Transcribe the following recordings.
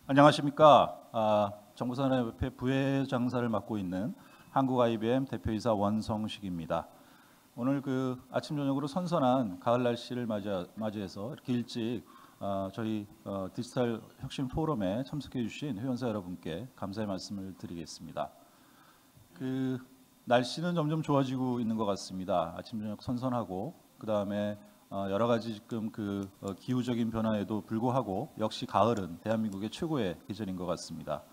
안녕하십니까. 정부산업협회 부회장사를 맡고 있는 한국 IBM 대표이사 원성식입니다. 오늘 아침 저녁으로 선선한 가을 날씨를 맞이해서 이렇게 일찍 저희 디지털 혁신 포럼에 참석해 주신 회원사 여러분께 감사의 말씀을 드리겠습니다. 날씨는 점점 좋아지고 있는 것 같습니다. 아침 저녁 선선하고 그다음에 여러 가지 지금 기후적인 변화에도 불구하고 역시 가을은 대한민국의 최고의 계절인 것 같습니다.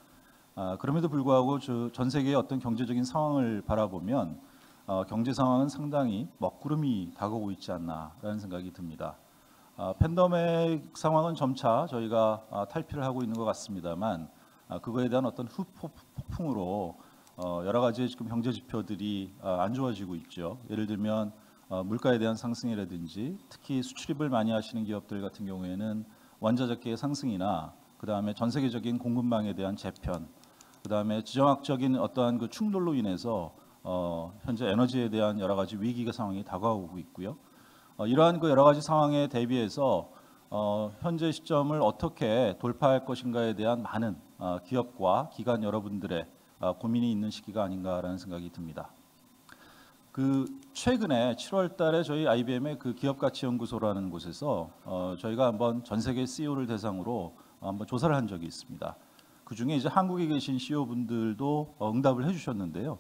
그럼에도 불구하고 전 세계의 어떤 경제적인 상황을 바라보면 경제 상황은 상당히 먹구름이 다가오고 있지 않나라는 생각이 듭니다. 팬데믹 상황은 점차 저희가 탈피를 하고 있는 것 같습니다만 그거에 대한 어떤 후폭풍으로 여러 가지 지금 경제 지표들이 안 좋아지고 있죠. 예를 들면 물가에 대한 상승이라든지 특히 수출입을 많이 하시는 기업들 같은 경우에는 원자재가의 상승이나 그다음에 전 세계적인 공급망에 대한 재편, 그다음에 지정학적인 어떠한 충돌로 인해서 현재 에너지에 대한 여러 가지 위기가 상황이 다가오고 있고요. 이러한 여러 가지 상황에 대비해서 현재 시점을 어떻게 돌파할 것인가에 대한 많은 기업과 기관 여러분들의 고민이 있는 시기가 아닌가라는 생각이 듭니다. 최근에 7월 달에 저희 IBM의 기업가치연구소라는 곳에서 저희가 한번 전 세계 CEO를 대상으로 한번 조사를 한 적이 있습니다. 그 중에 이제 한국에 계신 CEO분들도 응답을 해주셨는데요.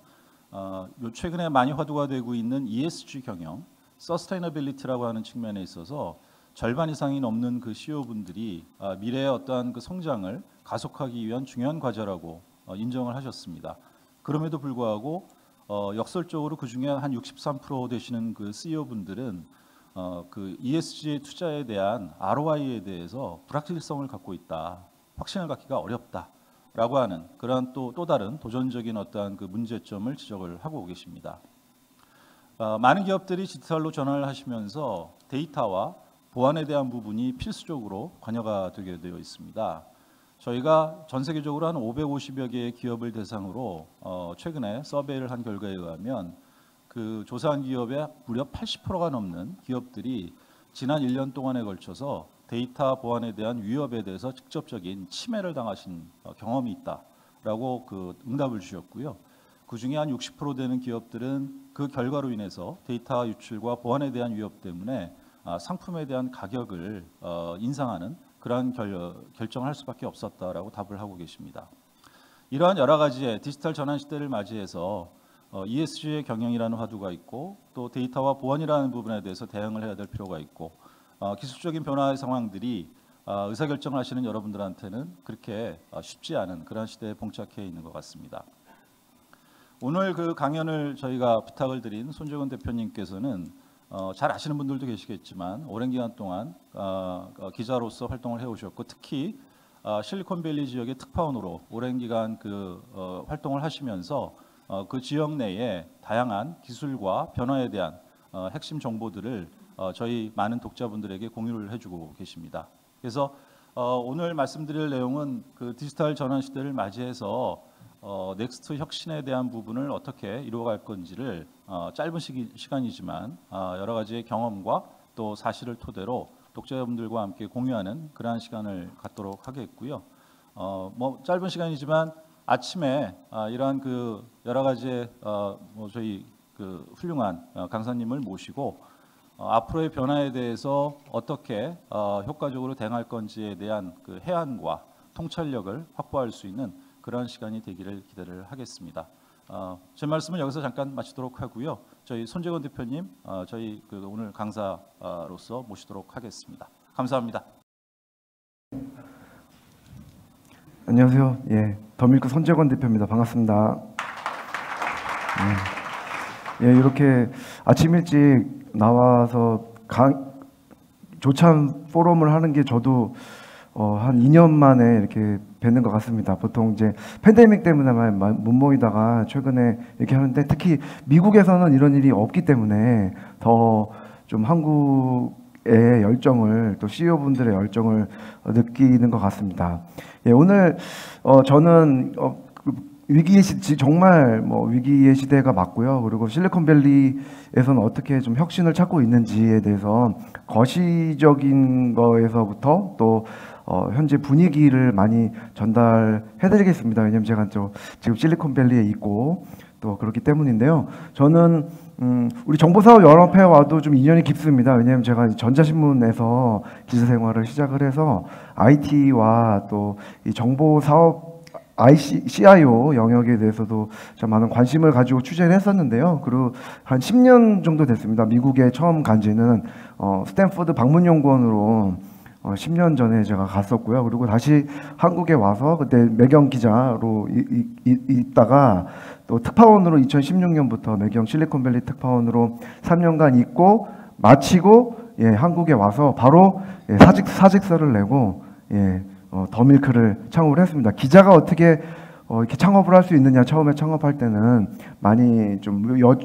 최근에 많이 화두가 되고 있는 ESG 경영, 서스테이너빌리티라고 하는 측면에 있어서 절반 이상이 넘는 CEO분들이 미래의 어떠한 성장을 가속하기 위한 중요한 과제라고 인정을 하셨습니다. 그럼에도 불구하고 역설적으로 그 중에 한 63% 되시는 CEO분들은 ESG 투자에 대한 ROI에 대해서 불확실성을 갖고 있다, 확신을 갖기가 어렵다라고 하는 그러한 또 다른 도전적인 어떠한 문제점을 지적을 하고 계십니다. 많은 기업들이 디지털로 전환을 하시면서 데이터와 보안에 대한 부분이 필수적으로 관여가 되게 되어 있습니다. 저희가 전 세계적으로 한 550여 개의 기업을 대상으로 최근에 서베이를 한 결과에 의하면 조사한 기업의 무려 80%가 넘는 기업들이 지난 1년 동안에 걸쳐서 데이터 보안에 대한 위협에 대해서 직접적인 침해를 당하신 경험이 있다라고 응답을 주셨고요. 그 중에 한 60% 되는 기업들은 그 결과로 인해서 데이터 유출과 보안에 대한 위협 때문에 상품에 대한 가격을 인상하는 그러한 결정을 할 수밖에 없었다라고 답을 하고 계십니다. 이러한 여러 가지의 디지털 전환 시대를 맞이해서 ESG의 경영이라는 화두가 있고 또 데이터와 보안이라는 부분에 대해서 대응을 해야 될 필요가 있고 기술적인 변화의 상황들이 의사결정을 하시는 여러분들한테는 그렇게 쉽지 않은 그런 시대에 봉착해 있는 것 같습니다. 오늘 강연을 저희가 부탁을 드린 손재건 대표님께서는 잘 아시는 분들도 계시겠지만 오랜 기간 동안 기자로서 활동을 해오셨고 특히 실리콘밸리 지역의 특파원으로 오랜 기간 활동을 하시면서 그 지역 내에 다양한 기술과 변화에 대한 핵심 정보들을 저희 많은 독자분들에게 공유를 해주고 계십니다. 그래서 오늘 말씀드릴 내용은 디지털 전환 시대를 맞이해서 넥스트 혁신에 대한 부분을 어떻게 이루어갈 건지를 짧은 시간이지만 여러 가지의 경험과 또 사실을 토대로 독자분들과 함께 공유하는 그러한 시간을 갖도록 하겠고요. 짧은 시간이지만 아침에 이러한 여러 가지의 저희 훌륭한 강사님을 모시고 앞으로의 변화에 대해서 어떻게 효과적으로 대응할 건지에 대한 해안과 통찰력을 확보할 수 있는 그런 시간이 되기를 기대를 하겠습니다. 제 말씀은 여기서 잠깐 마치도록 하고요. 저희 손재건 대표님, 저희 오늘 강사로서 모시도록 하겠습니다. 감사합니다. 안녕하세요. 더밀크 손재건 대표입니다. 반갑습니다. 이렇게 아침 일찍 나와서 조찬 포럼을 하는 게 저도 한 2년 만에 이렇게 뵙는 것 같습니다. 보통 이제 팬데믹 때문에 못 모이다가 최근에 이렇게 하는데 특히 미국에서는 이런 일이 없기 때문에 더 좀 한국의 열정을 또 CEO분들의 열정을 느끼는 것 같습니다. 오늘 저는 위기의 정말 위기의 시대가 맞고요. 그리고 실리콘밸리에서는 어떻게 좀 혁신을 찾고 있는지에 대해서 거시적인 거에서부터 또 현재 분위기를 많이 전달해드리겠습니다. 왜냐면 제가 지금 실리콘밸리에 있고 또 그렇기 때문인데요. 저는 우리 정보사업연합회와도 좀 인연이 깊습니다. 왜냐하면 제가 전자신문에서 기자 생활을 시작을 해서 IT와 또 이 정보사업 CIO 영역에 대해서도 참 많은 관심을 가지고 취재를 했었는데요. 그리고 한 10년 정도 됐습니다. 미국에 처음 간 지는 스탠포드 방문연구원으로 10년 전에 제가 갔었고요. 그리고 다시 한국에 와서 그때 매경 기자로 있다가 또 특파원으로 2016년부터 매경 실리콘밸리 특파원으로 3년간 있고 마치고 한국에 와서 바로 사직서를 내고 더밀크를 창업을 했습니다. 기자가 어떻게 이렇게 창업을 할 수 있느냐, 처음에 창업할 때는 많이 좀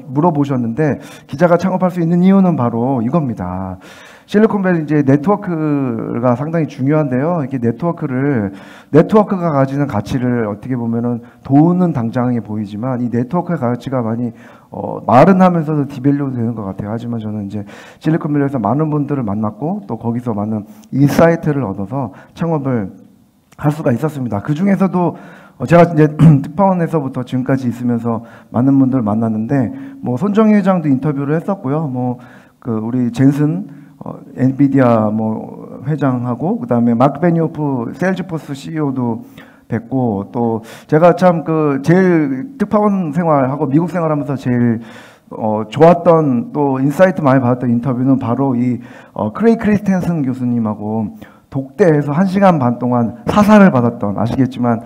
물어보셨는데, 기자가 창업할 수 있는 이유는 바로 이겁니다. 실리콘밸리 이제 네트워크가 상당히 중요한데요. 이렇게 네트워크가 가지는 가치를 어떻게 보면은 돈은 당장에 보이지만 이 네트워크의 가치가 많이 말은 하면서도 디밸류 되는 것 같아요. 하지만 저는 이제 실리콘밸리에서 많은 분들을 만났고 또 거기서 많은 인사이트를 얻어서 창업을 할 수가 있었습니다. 그 중에서도 제가 이제 특파원에서부터 지금까지 있으면서 많은 분들을 만났는데, 뭐 손정희 회장도 인터뷰를 했었고요. 뭐 그 우리 젠슨 엔비디아 뭐 회장하고 그다음에 마크 베니오프 세일즈포스 CEO도 뵙고, 또 제가 참 그 제일 특파원 생활하고 미국 생활하면서 제일 좋았던 또 인사이트 많이 받았던 인터뷰는 바로 이 크레이 크리스텐슨 교수님하고 독대에서 1시간 반 동안 사살을 받았던, 아시겠지만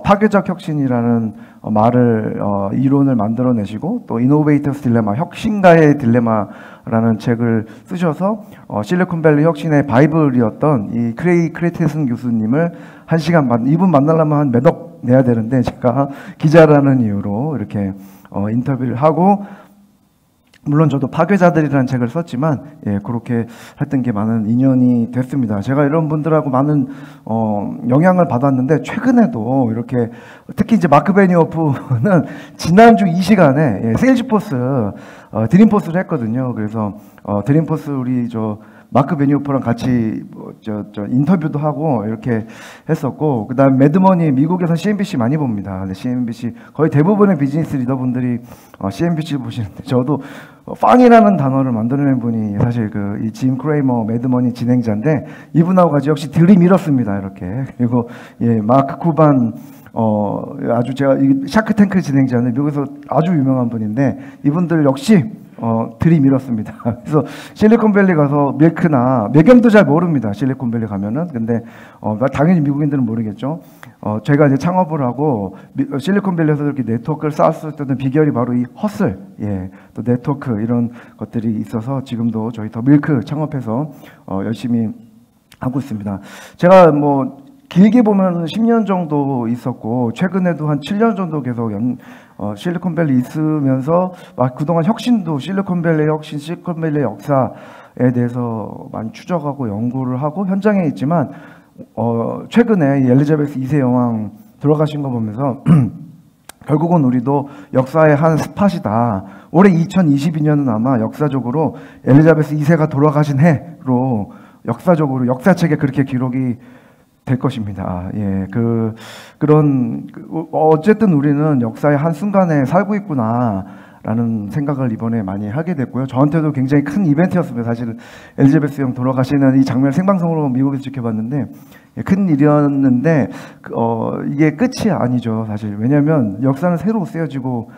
파괴적 혁신이라는 말을 이론을 만들어내시고 또 이노베이터스 딜레마, 혁신가의 딜레마라는 책을 쓰셔서 실리콘밸리 혁신의 바이블이었던 이 크레이 크리스텐슨 교수님을 1시간 반, 이분 만나려면 한 몇억 내야 되는데 제가 기자라는 이유로 이렇게 인터뷰를 하고, 물론 저도 파괴자들이라는 책을 썼지만 그렇게 했던 게 많은 인연이 됐습니다. 제가 이런 분들하고 많은 영향을 받았는데, 최근에도 이렇게 특히 이제 마크 베니오프는 지난주 이 시간에 세일즈포스 드림포스를 했거든요. 그래서 드림포스 우리 마크 베니오프랑 같이 인터뷰도 하고 이렇게 했었고, 그다음 매드머니, 미국에서 CNBC 많이 봅니다. 근데 CNBC 거의 대부분의 비즈니스 리더분들이 CNBC 보시는데, 저도 빵이라는 단어를 만들어낸 분이 사실 이 짐 크레이머 매드머니 진행자인데, 이분하고 같이 역시 들이밀었습니다. 이렇게. 그리고 마크 쿠반 아주 제가 샤크탱크 진행자는 미국에서 아주 유명한 분인데, 이분들 역시 들이밀었습니다. 그래서 실리콘밸리 가서 밀크나 매경도 잘 모릅니다. 실리콘밸리 가면은. 근데 당연히 미국인들은 모르겠죠. 제가 이제 창업을 하고 실리콘밸리에서 이렇게 네트워크를 쌓았을 때는 비결이 바로 이 허슬, 또 네트워크 이런 것들이 있어서 지금도 저희 더 밀크 창업해서 열심히 하고 있습니다. 제가 뭐 길게 보면 10년 정도 있었고, 최근에도 한 7년 정도 계속 실리콘밸리 있으면서 그동안 혁신도, 실리콘밸리의 혁신, 실리콘밸리의 역사에 대해서 많이 추적하고 연구를 하고 현장에 있지만, 최근에 엘리자베스 2세 여왕 돌아가신 거 보면서 결국은 우리도 역사의 한 스팟이다. 올해 2022년은 아마 역사적으로 엘리자베스 2세가 돌아가신 해로 역사적으로 역사책에 그렇게 기록이 될 것입니다. 어쨌든 우리는 역사의 한 순간에 살고 있구나라는 생각을 이번에 많이 하게 됐고요. 저한테도 굉장히 큰 이벤트였습니다. 사실은 엘리자베스 여왕 돌아가시는 이 장면을 생방송으로 미국에서 지켜봤는데 큰 일이었는데, 이게 끝이 아니죠, 사실. 왜냐하면 역사는 새로 쓰여지고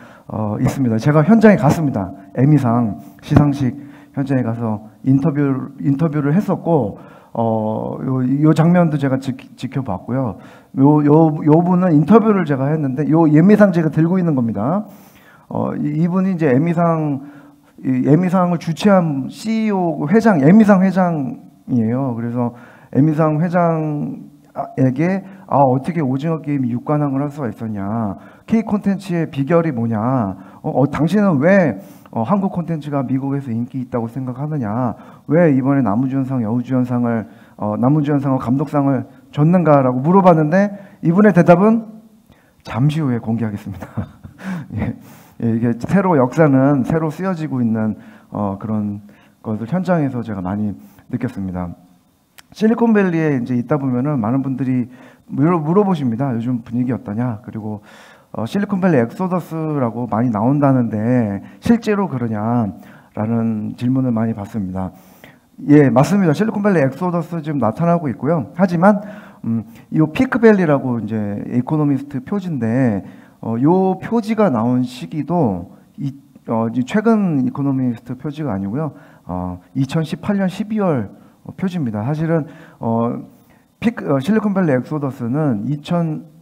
있습니다. 제가 현장에 갔습니다. 에미상 시상식 현장에 가서 인터뷰를 했었고, 요 장면도 제가 지켜봤고요. 요 분은 인터뷰를 제가 했는데, 요 예미상 제가 들고 있는 겁니다. 이분이 이제 에미상을 주최한 CEO 회장, 에미상 회장이에요. 그래서 에미상 회장에게 어떻게 오징어 게임이 6관왕을 할 수가 있었냐, K 콘텐츠의 비결이 뭐냐, 당신은 왜 한국 콘텐츠가 미국에서 인기 있다고 생각하느냐, 왜 이번에 남우주연상, 여우주연상을 남우주연상과 감독상을 줬는가라고 물어봤는데, 이분의 대답은 잠시 후에 공개하겠습니다. 이게 역사는 새로 쓰여지고 있는 그런 것을 현장에서 제가 많이 느꼈습니다. 실리콘밸리에 이제 있다 보면은 많은 분들이 물어보십니다. 요즘 분위기 어떠냐? 그리고 실리콘밸리 엑소더스라고 많이 나온다는데 실제로 그러냐라는 질문을 많이 받습니다. 예, 맞습니다. 실리콘밸리 엑소더스 지금 나타나고 있고요. 하지만 이 피크밸리라고 이제 이코노미스트 표지인데 요 표지가 나온 시기도 최근 이코노미스트 표지가 아니고요. 2018년 12월 표지입니다. 사실은 실리콘밸리 엑소더스는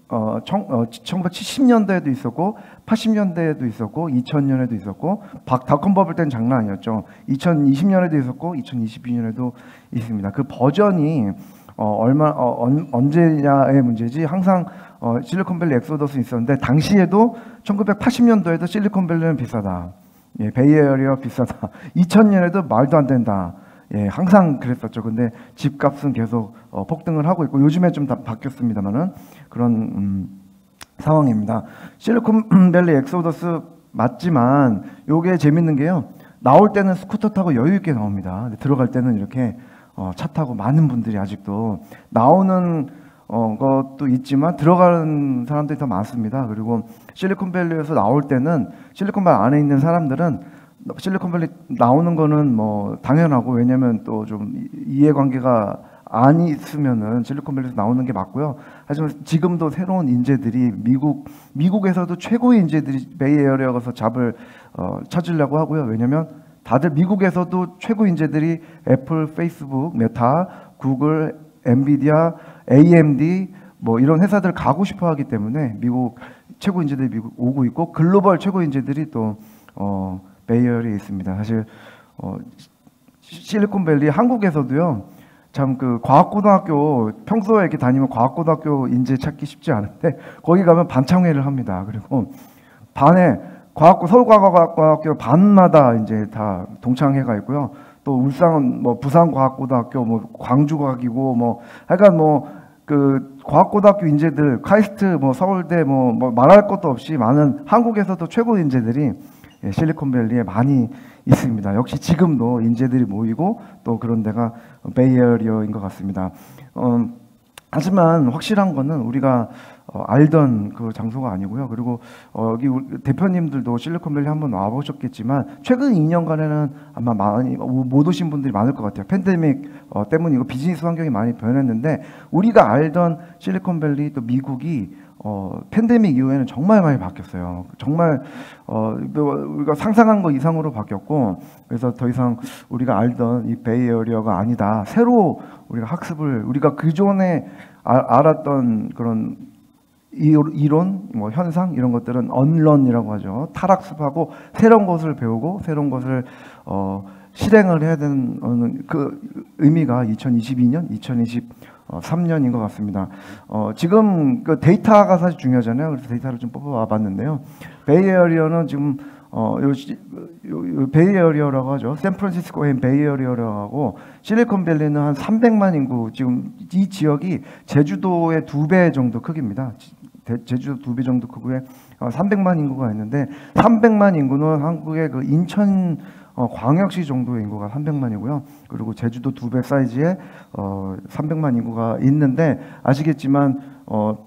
1970년대에도 있었고 80년대에도 있었고 2000년에도 있었고 닷컴 버블 때는 장난 아니었죠. 2020년에도 있었고 2022년에도 있습니다. 그 버전이 언제냐의 문제지 항상 실리콘밸리 엑소더스 있었는데 당시에도 1980년도에도 실리콘밸리는 비싸다. 예, 베이에리어 비싸다. 2000년에도 말도 안 된다. 예, 항상 그랬었죠. 근데 집값은 계속 폭등을 하고 있고 요즘에 좀 다 바뀌었습니다만은 그런 상황입니다. 실리콘밸리 엑소더스 맞지만 요게 재밌는 게요. 나올 때는 스쿠터 타고 여유 있게 나옵니다. 들어갈 때는 이렇게 차 타고 많은 분들이 아직도 나오는 것도 있지만 들어가는 사람들이 더 많습니다. 그리고 실리콘밸리에서 나올 때는 실리콘밸리 안에 있는 사람들은 실리콘밸리 나오는 거는 뭐 당연하고 왜냐면 또 좀 이해관계가 안 있으면은 실리콘밸리에서 나오는 게 맞고요. 하지만 지금도 새로운 인재들이 미국에서도 최고의 인재들이 베이에리어 가서 잡을 찾으려고 하고요. 왜냐면 다들 미국에서도 최고 인재들이 애플, 페이스북, 메타, 구글, 엔비디아, AMD 뭐 이런 회사들 가고 싶어 하기 때문에 미국 최고 인재들이 미국 오고 있고 글로벌 최고 인재들이 또 베이에리어에 있습니다. 사실 실리콘밸리 한국에서도요. 참 그 과학고등학교 평소에 이렇게 다니면 과학고등학교 인재 찾기 쉽지 않은데 거기 가면 반창회를 합니다. 그리고 반에 서울과학고등학교 반마다 이제 다 동창회가 있고요. 또 울산 뭐 부산과학고등학교 뭐 광주과학이고 뭐 하여간 뭐 그 과학고등학교 인재들 카이스트 뭐 서울대 뭐 말할 것도 없이 많은 한국에서도 최고 인재들이 실리콘밸리에 많이 있습니다. 역시 지금도 인재들이 모이고 또 그런 데가 베이에리어인 것 같습니다. 하지만 확실한 거는 우리가 알던 그 장소가 아니고요. 그리고 여기 대표님들도 실리콘밸리 한번 와보셨겠지만 최근 2년간에는 아마 많이 못 오신 분들이 많을 것 같아요. 팬데믹 때문이고 비즈니스 환경이 많이 변했는데 우리가 알던 실리콘밸리 또 미국이 팬데믹 이후에는 정말 많이 바뀌었어요. 정말 우리가 상상한 것 이상으로 바뀌었고 그래서 더 이상 우리가 알던 이 베이에리어가 아니다. 새로 우리가 학습을 우리가 그전에 알았던 그런 이론, 뭐 현상 이런 것들은 언런이라고 하죠. 탈학습하고 새로운 것을 배우고 새로운 것을 실행을 해야 되는 그 의미가 2022년, 2023년인 것 같습니다. 지금 그 데이터가 사실 중요하잖아요. 그래서 데이터를 좀 뽑아봤는데요. 베이에리어는 지금 베이에리어라고 하죠. 샌프란시스코엔 베이에리어라고 하고 실리콘밸리는 한 300만 인구 지금 이 지역이 제주도의 2배 정도 크기입니다. 제주도 2배 정도 크고에 300만 인구가 있는데 300만 인구는 한국의 그 인천 광역시 정도의 인구가 300만이고요. 그리고 제주도 2배 사이즈의 300만 인구가 있는데 아시겠지만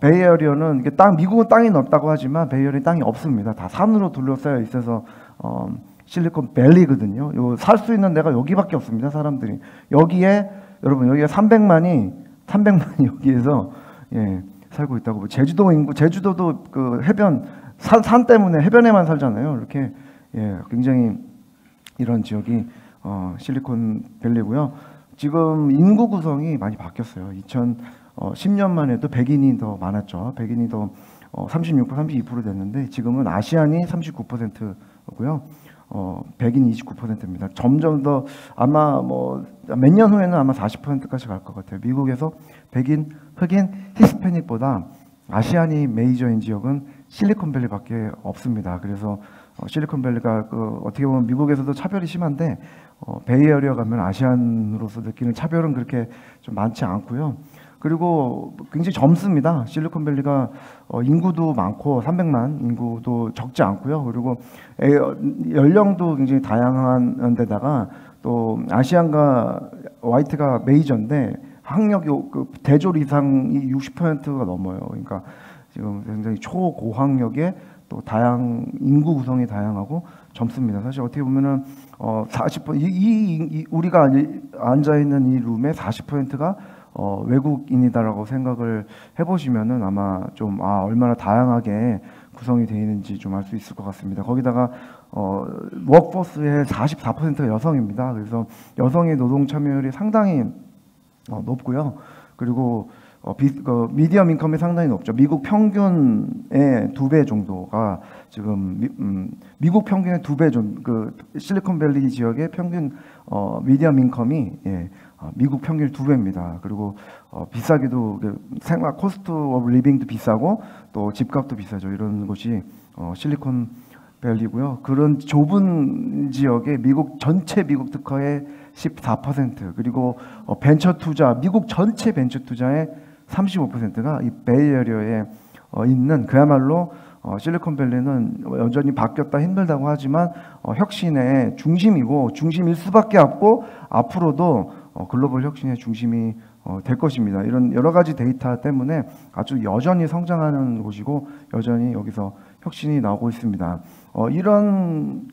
베이에리어는 이게 미국은 땅이 넓다고 하지만 베이에리어 땅이 없습니다. 다 산으로 둘러싸여 있어서 실리콘밸리거든요. 요 살 수 있는 데가 여기밖에 없습니다. 사람들이 여기에 여러분 여기가 300만이 여기에서 살고 있다고. 제주도 인구 제주도도 그 해변 산 때문에 해변에만 살잖아요. 이렇게 굉장히 이런 지역이 실리콘밸리고요. 지금 인구 구성이 많이 바뀌었어요. 2010년만 해도 백인이 더 많았죠. 백인이 더 36%, 32% 됐는데 지금은 아시안이 39%고요. 백인이 29%입니다. 점점 더 아마 뭐 몇 년 후에는 아마 40%까지 갈 것 같아요. 미국에서 백인, 흑인, 히스패닉보다 아시안이 메이저인 지역은 실리콘밸리밖에 없습니다. 그래서 실리콘밸리가 어떻게 보면 미국에서도 차별이 심한데 베이에리어 가면 아시안으로서 느끼는 차별은 그렇게 좀 많지 않고요. 그리고 굉장히 젊습니다. 실리콘밸리가 인구도 많고 300만 인구도 적지 않고요. 그리고 연령도 굉장히 다양한 데다가 또 아시안과 화이트가 메이저인데 학력 그 대졸 이상이 60%가 넘어요. 그러니까 지금 굉장히 초고학력에 또 인구 구성이 다양하고 젊습니다. 사실 어떻게 보면은 40% 우리가 앉아 있는 이 룸의 40%가 외국인이다라고 생각을 해보시면은 아마 좀 얼마나 다양하게 구성이 되어 있는지 좀 알 수 있을 것 같습니다. 거기다가 워크포스의 44%가 여성입니다. 그래서 여성의 노동 참여율이 상당히 높고요. 그리고 미디엄 인컴이 상당히 높죠. 미국 평균의 2배 정도가 지금 미국 평균의 2배 정도, 그 실리콘밸리 지역의 평균 미디엄 인컴이 미국 평균 2배입니다. 그리고 비싸기도 생활 코스트 오브 리빙도 비싸고 또 집값도 비싸죠. 이런 곳이 실리콘밸리고요. 그런 좁은 지역에 전체 미국 특허의 14% 그리고 벤처 투자 미국 전체 벤처 투자의 35%가 이 베이에리어에 있는 그야말로 실리콘밸리는 여전히 바뀌었다 힘들다고 하지만 혁신의 중심이고 중심일 수밖에 없고 앞으로도 글로벌 혁신의 중심이 될 것입니다. 이런 여러 가지 데이터 때문에 아주 여전히 성장하는 곳이고 여전히 여기서 혁신이 나오고 있습니다. 이런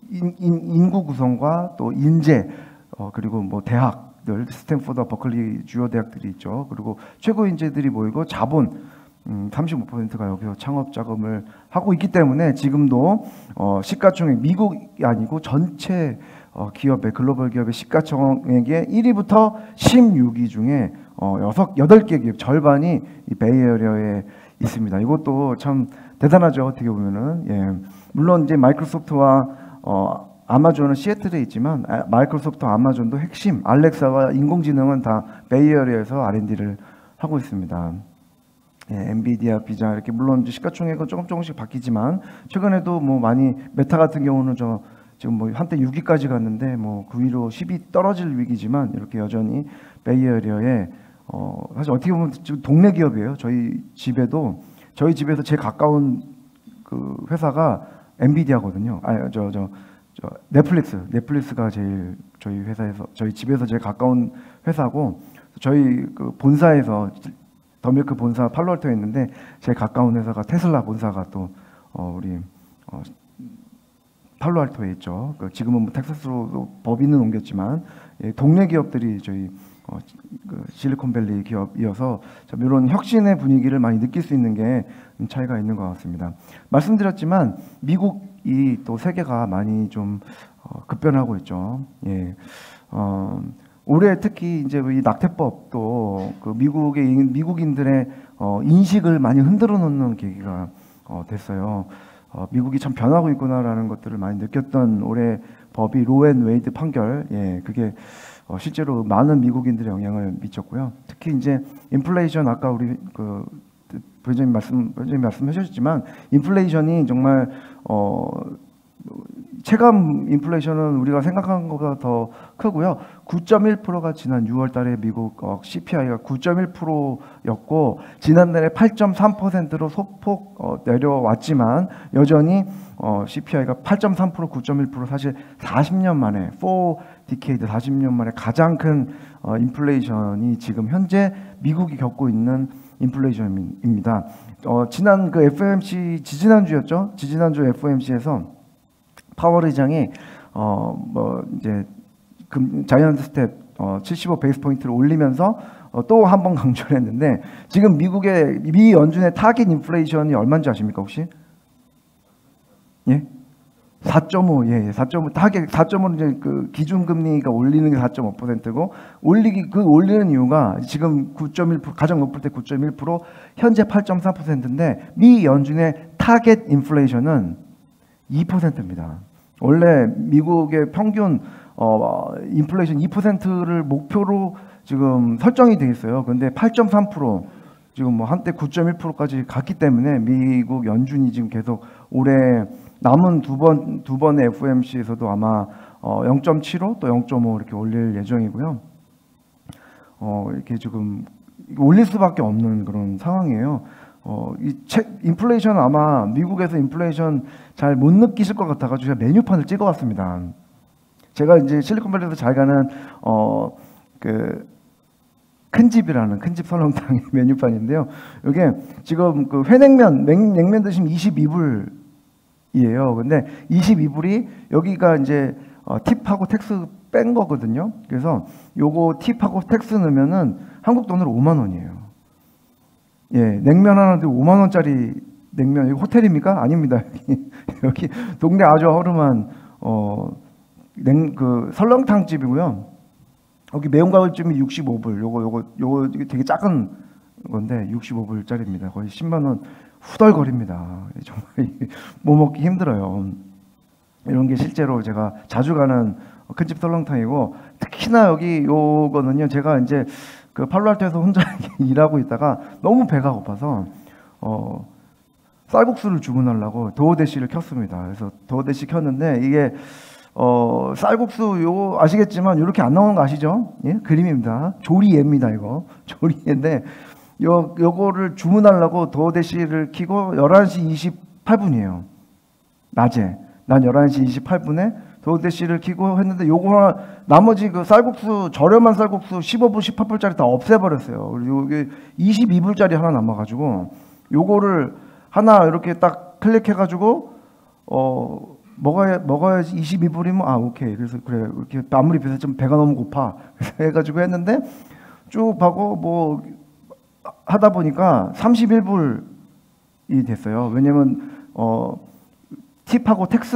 인구 구성과 또 인재 그리고 뭐 대학들 스탠포드, 버클리 주요 대학들이 있죠. 그리고 최고 인재들이 모이고 자본 35%가 여기서 창업 자금을 하고 있기 때문에 지금도 시가총액 미국이 아니고 전체 기업의 글로벌 기업의 시가총액의 1위부터 16위 중에 8개 기업 절반이 이 베이에리어에 있습니다. 이것도 참 대단하죠. 어떻게 보면은 물론 이제 마이크로소프트와 아마존은 시애틀에 있지만 마이크로소프트와 아마존도 핵심 알렉사와 인공지능은 다 베이에리어에서 R&D를 하고 있습니다. 엔비디아, 비자 이렇게 물론 이제 시가총액은 조금씩 바뀌지만 최근에도 뭐 많이 메타 같은 경우는 지금 뭐 한때 6위까지 갔는데 뭐 그 위로 10위 떨어질 위기지만 이렇게 여전히 베이에리어에 사실 어떻게 보면 지금 동네 기업이에요. 저희 집에서 제일 가까운 그 회사가 엔비디아거든요. 넷플릭스가 제일 저희 집에서 제일 가까운 회사고 저희 그 본사에서 더밀크 본사 팔로알토에 있는데 제일 가까운 회사가 테슬라 본사가 또 우리 팔로알토에 있죠. 지금은 뭐 텍사스로 법인은 옮겼지만 동네 기업들이 저희 실리콘밸리 기업이어서 이런 혁신의 분위기를 많이 느낄 수 있는 게 차이가 있는 것 같습니다. 말씀드렸지만 미국이 또 세계가 많이 좀 급변하고 있죠. 올해 특히 이제 이 낙태법도 그 미국인들의 인식을 많이 흔들어 놓는 계기가 됐어요. 미국이 참 변하고 있구나라는 것들을 많이 느꼈던 올해 법이 로앤웨이드 판결, 그게 실제로 많은 미국인들의 영향을 미쳤고요. 특히 이제 인플레이션 아까 우리 그 부회장님 말씀하셨지만 인플레이션이 정말 체감 인플레이션은 우리가 생각한 것보다 더 크고요. 9.1%가 지난 6월 달에 미국 CPI가 9.1%였고 지난달에 8.3%로 소폭 내려왔지만 여전히 CPI가 8.3%, 9.1% 사실 40년 만에 40년 만에 가장 큰 인플레이션이 지금 현재 미국이 겪고 있는 인플레이션입니다. 지난 그 FOMC 지지난주였죠. 지지난주 FOMC에서 파월 의장이 이제 자이언트 스텝 75 베이스 포인트를 올리면서 또 한 번 강조를 했는데 지금 미 연준의 타겟 인플레이션이 얼마인지 아십니까 혹시? 4.5, 4.5 타겟 4.5는 이제 그 기준 금리가 올리는 게 4.5%고 올리는 이유가 지금 9.1% 가장 높을 때 9.1% 현재 8.4%인데 미 연준의 타겟 인플레이션은 2%입니다. 원래 미국의 평균 인플레이션 2%를 목표로 지금 설정이 돼 있어요. 그런데 8.3% 지금 뭐 한때 9.1%까지 갔기 때문에 미국 연준이 지금 계속 올해 남은 두 번의 FOMC에서도 아마 0.75 또 0.5 이렇게 올릴 예정이고요. 이렇게 지금 올릴 수밖에 없는 그런 상황이에요. 인플레이션 아마 미국에서 인플레이션 잘 못 느끼실 것 같아가지고 제가 메뉴판을 찍어왔습니다. 제가 이제 실리콘밸리에서 잘 가는 그 큰 집이라는 큰 집 설렁탕의 메뉴판인데요. 이게 지금 그 회냉면, 냉면 드시면 22불이에요. 근데 22불이 여기가 이제 팁하고 텍스 뺀 거거든요. 그래서 요거 팁하고 텍스 넣으면은 한국 돈으로 5만 원이에요. 예, 냉면 하나인데 5만 원짜리 냉면. 이거 호텔입니까? 아닙니다. 여기 동네 아주 허름한 그 설렁탕 집이고요. 여기 매운가을찜이 65불. 요거 되게 작은 건데 65불짜리입니다. 거의 10만 원 후덜거립니다. 정말 뭐 먹기 힘들어요. 이런 게 실제로 제가 자주 가는 큰집 설렁탕이고, 특히나 여기 요거는요, 제가 이제 그 팔로알토에서 혼자 일하고 있다가 너무 배가 고파서 쌀국수를 주문하려고 도어대시를 켰습니다. 그래서 도어대시 켰는데 이게 쌀국수 요거 아시겠지만 이렇게 안 나오는 거 아시죠? 예? 그림입니다. 조리예입니다. 이거 조리예인데 요거를 주문하려고 도어대시를 켜고 11시 28분이에요. 낮에. 난 11시 28분에 도어대시를 켜고 했는데 요거 나머지 그 쌀국수, 저렴한 쌀국수 15불, 18불짜리 다 없애버렸어요. 그리고 여기 22불짜리 하나 남아가지고 요거를 하나 이렇게 딱 클릭해가지고 먹어야지. 22불이면 오케이. 그래서 그래, 이렇게 아무리 비싸 좀 배가 너무 고파. 그래서 해가지고 했는데 쭉 하고 뭐 하다 보니까 31불이 됐어요. 왜냐면 팁하고 텍스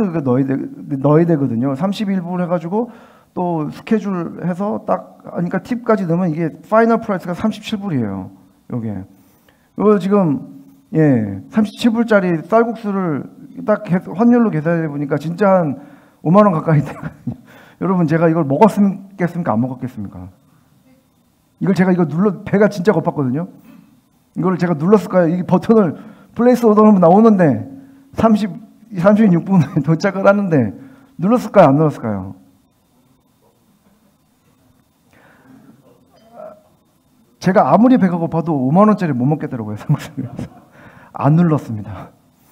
넣어야 되거든요. 31불 해가지고 또 스케줄 해서 딱 하니까 팁까지 넣으면 이게 파이널 프라이스가 37불이에요. 요게. 이거 지금 37불짜리 쌀국수를 딱 환율로 계산해 보니까 진짜 한 5만 원 가까이 되거든요. 여러분, 제가 이걸 먹었겠습니까? 안 먹었겠습니까? 이걸 제가 배가 진짜 고팠거든요. 이걸 제가 눌렀을까요? 이 버튼을 플레이스 오더 하면 나오는데 36분에 도착을 하는데 눌렀을까요? 안 눌렀을까요? 제가 아무리 배가 고파도 5만 원짜리 못 먹겠더라고요. 안 눌렀습니다.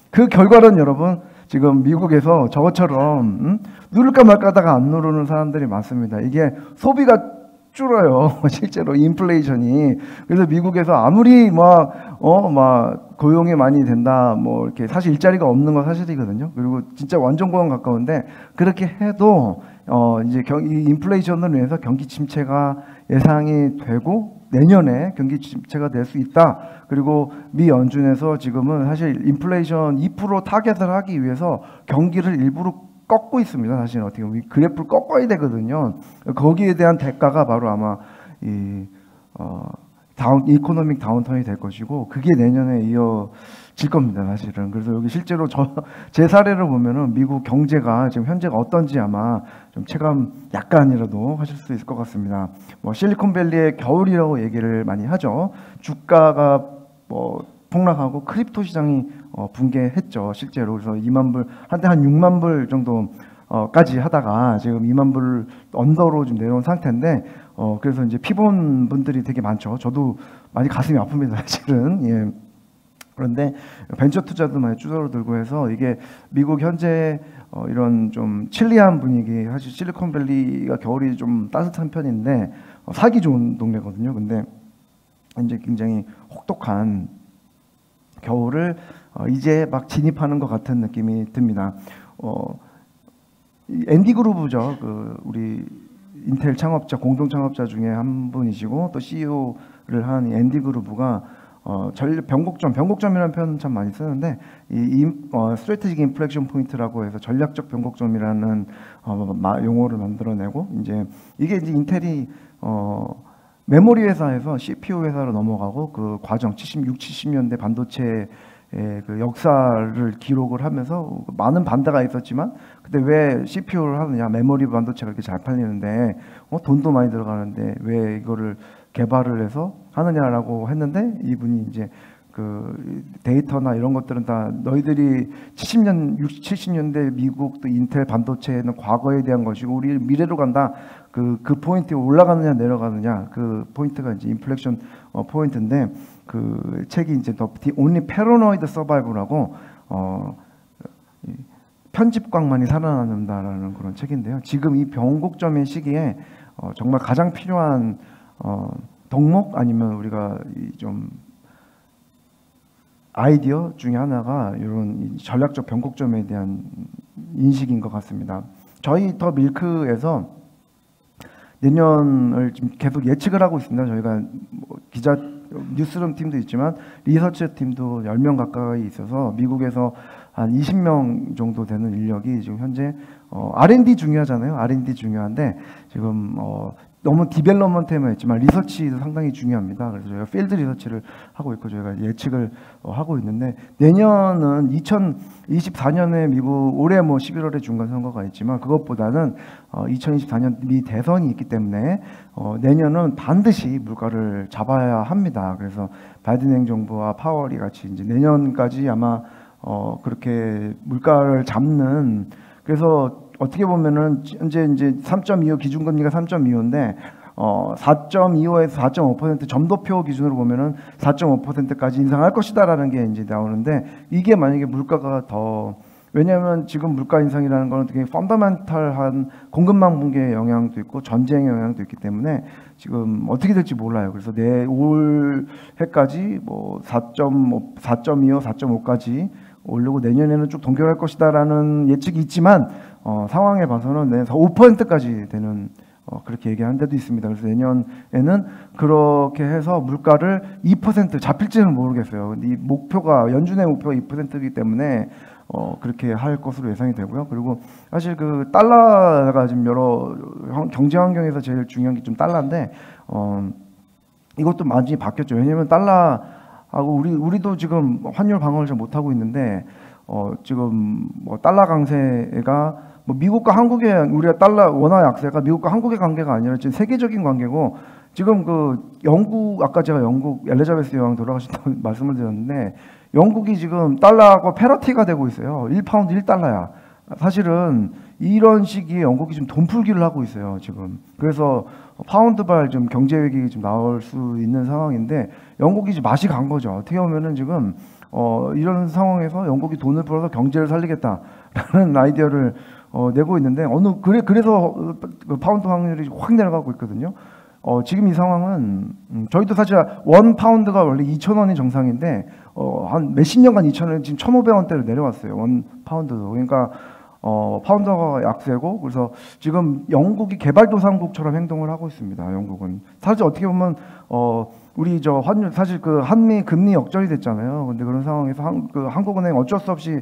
그 결과는 여러분, 지금 미국에서 저것처럼 누를까 말까 하다가 안 누르는 사람들이 많습니다. 이게 소비가 줄어요. 실제로 인플레이션이. 그래서 미국에서 아무리 막 고용이 많이 된다, 뭐 이렇게 사실 일자리가 없는 건 사실이거든요. 그리고 진짜 완전 고용 가까운데 그렇게 해도 이제 이 인플레이션을 위해서 경기 침체가 예상이 되고 내년에 경기 침체가 될 수 있다. 그리고 미 연준에서 지금은 사실 인플레이션 2% 타겟을 하기 위해서 경기를 일부러 꺾고 있습니다. 사실 어떻게 보면 그래프를 꺾어야 되거든요. 거기에 대한 대가가 바로 아마 이코노믹 다운턴이 될 것이고, 그게 내년에 이어질 겁니다. 사실은. 그래서 여기 실제로 제 사례를 보면은 미국 경제가 지금 현재가 어떤지 아마 좀 체감 약간이라도 하실 수 있을 것 같습니다. 뭐 실리콘밸리의 겨울이라고 얘기를 많이 하죠. 주가가 폭락하고 크립토 시장이 붕괴했죠. 실제로. 그래서 2만 불, 한때 한 6만 불 정도까지 하다가 지금 2만 불 언더로 좀 내려온 상태인데, 그래서 이제 피본 분들이 되게 많죠. 저도 많이 가슴이 아픕니다. 사실은. 예. 그런데 벤처 투자도 많이 주저들고 해서 이게 미국 현재 이런 좀 칠리한 분위기, 사실 실리콘밸리가 겨울이 좀 따뜻한 편인데 살기 좋은 동네거든요. 근데 이제 굉장히 혹독한 겨울을 이제 막 진입하는 것 같은 느낌이 듭니다. 앤디 그루브죠. 그 우리 인텔 창업자, 공동 창업자 중에 한 분이시고 또 CEO를 한 앤디 그루브가 변곡점이라는 표현 참 많이 쓰는데 스트래티직 인플렉션 포인트라고 해서 전략적 변곡점이라는 용어를 만들어내고, 이제 이게 이제 인텔이 메모리 회사에서 CPU 회사로 넘어가고 그 과정 70년대 반도체의 그 역사를 기록을 하면서 많은 반대가 있었지만, 근데 왜 CPU를 하느냐, 메모리 반도체가 이렇게 잘 팔리는데 돈도 많이 들어가는데 왜 이거를 개발을 해서 하느냐라고 했는데, 이분이 이제 그 데이터나 이런 것들은 다 너희들이 70년대 미국 또 인텔 반도체는 과거에 대한 것이고 우리 미래로 간다. 그 포인트에 올라가느냐 내려가느냐, 그 포인트가 이제 인플렉션 포인트인데, 그 책이 이제 The Only Paranoid Survivor라고 편집광만이 살아남는다라는 그런 책인데요. 지금 이 변곡점의 시기에 정말 가장 필요한 덕목 아니면 우리가 좀 아이디어 중에 하나가 이런 전략적 변곡점에 대한 인식인 것 같습니다. 저희 더 밀크에서 내년을 지금 계속 예측을 하고 있습니다. 저희가 뭐 기자 뉴스룸 팀도 있지만 리서치 팀도 10명 가까이 있어서 미국에서 한 20명 정도 되는 인력이 지금 현재 R&D 중요하잖아요. R&D 중요한데 지금 너무 디벨롭먼트에만 있지만 리서치도 상당히 중요합니다. 그래서 저희가 필드 리서치를 하고 있고 저희가 예측을 하고 있는데 내년은 2024년에 미국 올해 뭐 11월에 중간 선거가 있지만 그것보다는 2024년 미 대선이 있기 때문에 내년은 반드시 물가를 잡아야 합니다. 그래서 바이든 행정부와 파월이 같이 이제 내년까지 아마 그렇게 물가를 잡는 그래서 어떻게 보면은 현재 이제 3.25 기준금리가 3.25인데 4.25에서 4.5% 점도표 기준으로 보면은 4.5%까지 인상할 것이다라는 게 이제 나오는데 이게 만약에 물가가 더 왜냐하면 지금 물가 인상이라는 거는 되게 펀더멘탈한 공급망 붕괴의 영향도 있고 전쟁의 영향도 있기 때문에 지금 어떻게 될지 몰라요. 그래서 올 해까지 뭐 4.5, 4.25, 4.5까지 오르고 내년에는 쭉 동결할 것이다라는 예측이 있지만 상황에 봐서는 내년 5%까지 되는 그렇게 얘기하는 데도 있습니다. 그래서 내년에는 그렇게 해서 물가를 2% 잡힐지는 모르겠어요. 근데 이 목표가 연준의 목표가 2%이기 때문에 그렇게 할 것으로 예상이 되고요. 그리고 사실 그 달러가 지금 여러 경제 환경에서 제일 중요한 게 좀 달러인데 이것도 많이 바뀌었죠. 왜냐하면 달러하고 우리도 지금 환율 방어를 잘 못하고 있는데 지금 뭐 달러 강세가 뭐 미국과 한국의 우리가 달러 원화 약세가 미국과 한국의 관계가 아니라 지금 세계적인 관계고 지금 그 영국 아까 제가 영국 엘리자베스 여왕 돌아가신다고 말씀을 드렸는데 영국이 지금 달러하고 패러티가 되고 있어요. 1파운드 1달러야. 사실은 이런 시기에 영국이 지금 돈 풀기를 하고 있어요. 지금 그래서 파운드발 좀 경제 위기 좀 나올 수 있는 상황인데 영국이 지금 맛이 간 거죠. 어떻게 보면은 지금 이런 상황에서 영국이 돈을 풀어서 경제를 살리겠다라는 아이디어를 내고 있는데 그래서 파운드 확률이 확 내려가고 있거든요. 지금 이 상황은 저희도 사실 원 파운드가 원래 2,000원이 정상인데 한 몇십 년간 2,000원 지금 1,500원대로 내려왔어요. 원 파운드도. 그러니까 파운드가 약세고 그래서 지금 영국이 개발도상국처럼 행동을 하고 있습니다. 영국은 사실 어떻게 보면 우리 저 환율 사실 그 한미 금리 역전이 됐잖아요. 근데 그런 상황에서 한국은행 어쩔 수 없이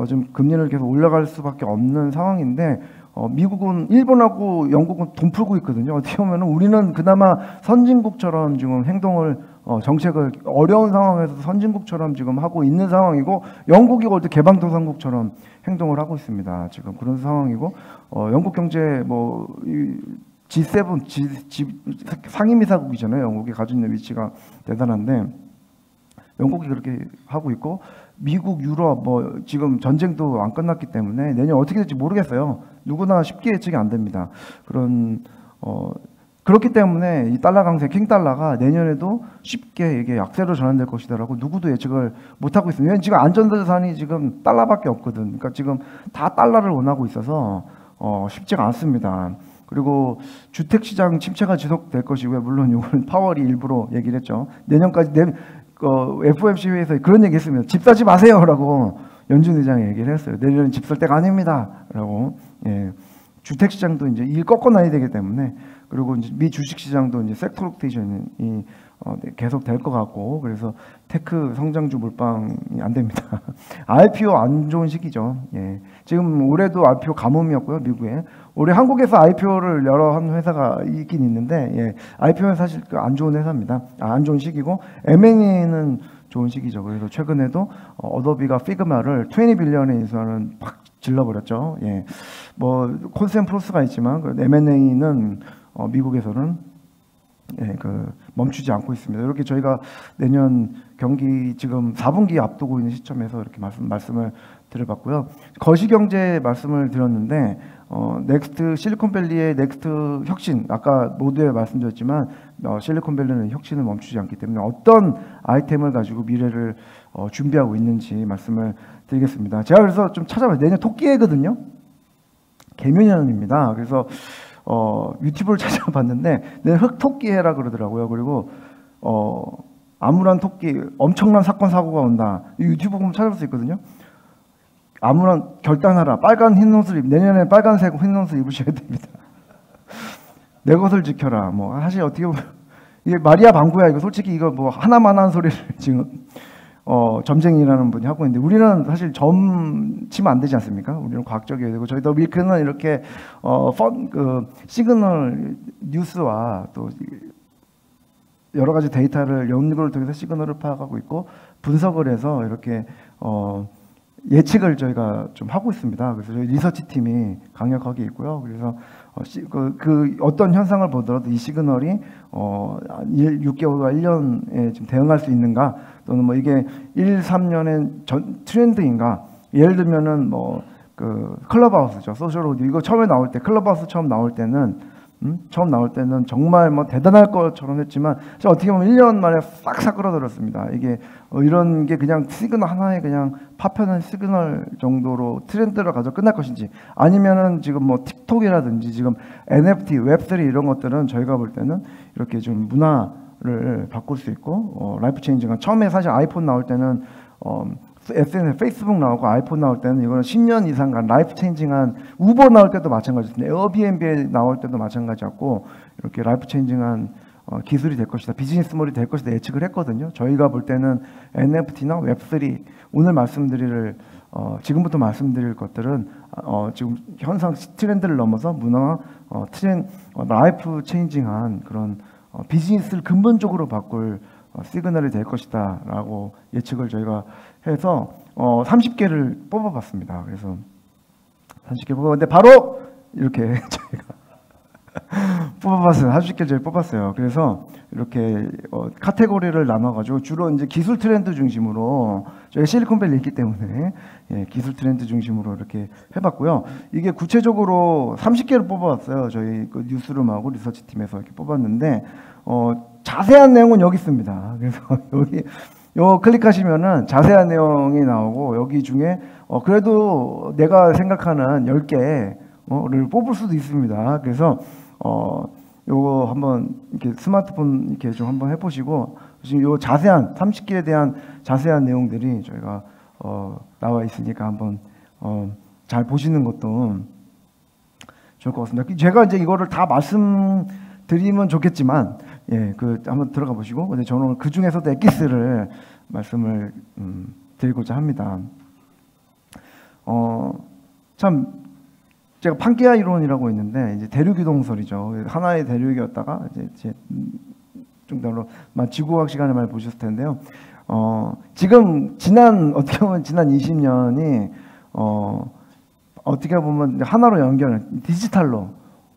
좀 금리를 계속 올라갈 수밖에 없는 상황인데 미국은 일본하고 영국은 돈 풀고 있거든요. 어떻게 보면 우리는 그나마 선진국처럼 지금 행동을 정책을 어려운 상황에서 선진국처럼 지금 하고 있는 상황이고 영국이 어디 개방도상국처럼 행동을 하고 있습니다. 지금 그런 상황이고 영국 경제 뭐 G7 상임이사국이잖아요. 영국이 가지고 있는 위치가 대단한데 영국이 그렇게 하고 있고 미국, 유럽 뭐 지금 전쟁도 안 끝났기 때문에 내년 어떻게 될지 모르겠어요. 누구나 쉽게 예측이 안 됩니다. 그렇기 때문에 이 달러 강세, 킹 달러가 내년에도 쉽게 이게 약세로 전환될 것이다라고 누구도 예측을 못 하고 있습니다. 왜냐하면 지금 안전자산이 지금 달러밖에 없거든. 그러니까 지금 다 달러를 원하고 있어서 쉽지가 않습니다. 그리고 주택 시장 침체가 지속될 것이고요. 물론 이건 파월이 일부러 얘기를 했죠. 내년까지 FOMC 회의에서 그런 얘기 했습니다. 집 사지 마세요라고 연준 의장이 얘기를 했어요. 내년은 집 살 때가 아닙니다라고. 예. 주택 시장도 이제 일 꺾어놔야 되기 때문에 그리고 이제 미 주식 시장도 이제 섹터 로테이션이 계속 될 것 같고 그래서 테크 성장주 몰빵이 안 됩니다. IPO 안 좋은 시기죠. 예. 지금 올해도 IPO 가뭄이었고요. 미국에 올해 한국에서 IPO를 여러 한 회사가 있긴 있는데 예. IPO는 사실 안 좋은 회사입니다. 안 좋은 시기고 M&A는 좋은 시기죠. 그래서 최근에도 어도비가 피그마를 20 빌리언의 인수하는 팍 질러버렸죠. 예. 뭐 콘센프로스가 있지만 M&A는 미국에서는 예, 멈추지 않고 있습니다. 이렇게 저희가 내년 경기 지금 4분기 앞두고 있는 시점에서 이렇게 말씀을 드려봤고요. 거시경제 말씀을 드렸는데 넥스트 실리콘밸리의 넥스트 혁신 아까 모두에 말씀드렸지만 실리콘밸리는 혁신을 멈추지 않기 때문에 어떤 아이템을 가지고 미래를 준비하고 있는지 말씀을 드리겠습니다. 제가 그래서 좀 찾아봐요. 내년 토끼해거든요. 개묘년입니다. 그래서 유튜브를 찾아봤는데 내 흑토끼 해라 그러더라고요. 그리고 아무런 토끼 엄청난 사건 사고가 온다. 유튜브 보면 찾아볼 수 있거든요. 아무런 결단하라. 빨간 흰 옷을 내년에 빨간색 흰 옷을 입으셔야 됩니다. 내 것을 지켜라. 뭐 사실 어떻게 보면 이게 마리아 방구야. 이거 솔직히 이거 뭐 하나만 한 소리를 지금 점쟁이라는 분이 하고 있는데 우리는 사실 점치면 안 되지 않습니까? 우리는 과학적이어야 되고 저희 더 밀크는 이렇게 시그널 뉴스와 또 여러 가지 데이터를 연구를 통해서 시그널을 파악하고 있고 분석을 해서 이렇게 예측을 저희가 좀 하고 있습니다. 그래서 저희 리서치 팀이 강력하게 있고요. 그래서 그 어떤 현상을 보더라도 이 시그널이 6개월과 1년에 지금 대응할 수 있는가 또는 뭐 이게 1, 3년의 트렌드인가 예를 들면은 뭐 그 클럽하우스죠. 소셜 오디오 이거 처음에 나올 때 클럽하우스 처음 나올 때는 정말 뭐 대단할 것처럼 했지만 어떻게 보면 1년 만에 싹싹 끌어들였습니다. 이게 이런 게 그냥 시그널 하나의 그냥 파편한 시그널 정도로 트렌드를 가지고 끝날 것인지 아니면은 지금 뭐 틱톡이라든지 지금 NFT, 웹3 이런 것들은 저희가 볼 때는 이렇게 좀 문화를 바꿀 수 있고 라이프 체인징한 처음에 사실 아이폰 나올 때는 SNS, 페이스북 나오고 아이폰 나올 때는 이거는 10년 이상 간 라이프 체인징한 우버 나올 때도 마찬가지였습니다. 에어비앤비 나올 때도 마찬가지였고 이렇게 라이프 체인징한 기술이 될 것이다. 비즈니스 모델이 될 것이다 예측을 했거든요. 저희가 볼 때는 NFT나 웹3 오늘 지금부터 말씀드릴 것들은 지금 현상 트렌드를 넘어서 문화 라이프 체인징한 그런 비즈니스를 근본적으로 바꿀 시그널이 될 것이다 라고 예측을 저희가 해서 30개를 뽑아봤습니다. 그래서 30개 뽑았는데 바로 이렇게 저희가 뽑아봤어요. 30개 저희 뽑았어요. 그래서 이렇게 카테고리를 나눠가지고 주로 이제 기술 트렌드 중심으로 저희 실리콘밸리 있기 때문에 기술 트렌드 중심으로 이렇게 해봤고요. 이게 구체적으로 30개를 뽑아봤어요. 저희 그 뉴스룸하고 리서치 팀에서 이렇게 뽑았는데 자세한 내용은 여기 있습니다. 그래서 여기 요 클릭하시면은 자세한 내용이 나오고 여기 중에 그래도 내가 생각하는 10개를 뽑을 수도 있습니다. 그래서 요거 한번 이렇게 스마트폰 이렇게 좀 한번 해보시고 지금 요 자세한 30개에 대한 자세한 내용들이 저희가 나와 있으니까 한번 잘 보시는 것도 좋을 것 같습니다. 제가 이제 이거를 다 말씀드리면 좋겠지만 한번 들어가 보시고 근데 저는 그 중에서도 엑기스를 말씀을 드리고자 합니다. 참 제가 판게아 이론이라고 있는데 이제 대륙 이동설이죠. 하나의 대륙이었다가 이제 정도로만 지구과학 시간에 많이 보셨을 텐데요. 지금 어떻게 보면 지난 20년이 어떻게 보면 하나로 디지털로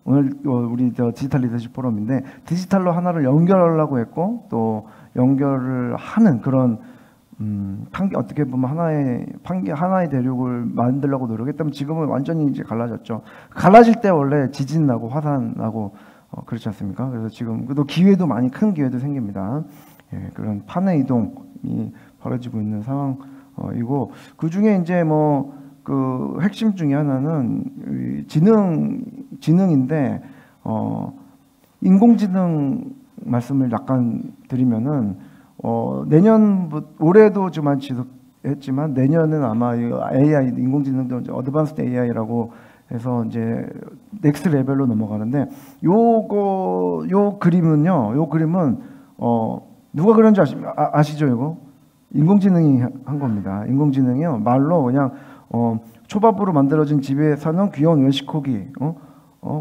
오늘 우리 디지털 리더십 포럼인데 디지털로 하나를 연결하려고 했고 또 연결을 하는 그런 어떻게 보면 하나의 대륙을 만들려고 노력했다면 지금은 완전히 이제 갈라졌죠. 갈라질 때 원래 지진 나고 화산 나고 그렇지 않습니까? 그래서 지금 또 기회도 많이 큰 기회도 생깁니다. 그런 판의 이동이 벌어지고 있는 상황이고 그 중에 이제 그 핵심 중에 하나는 지능인데 인공지능 말씀을 약간 드리면은 올해도 좀 지속했지만 내년은 아마 AI 인공지능도 어드밴스드 AI라고 해서 이제 넥스트 레벨로 넘어가는데 요 그림은 누가 그런지 아시죠? 이거 인공지능이 한 겁니다. 인공지능이요 말로 그냥 초밥으로 만들어진 집에 사는 귀여운 외식코기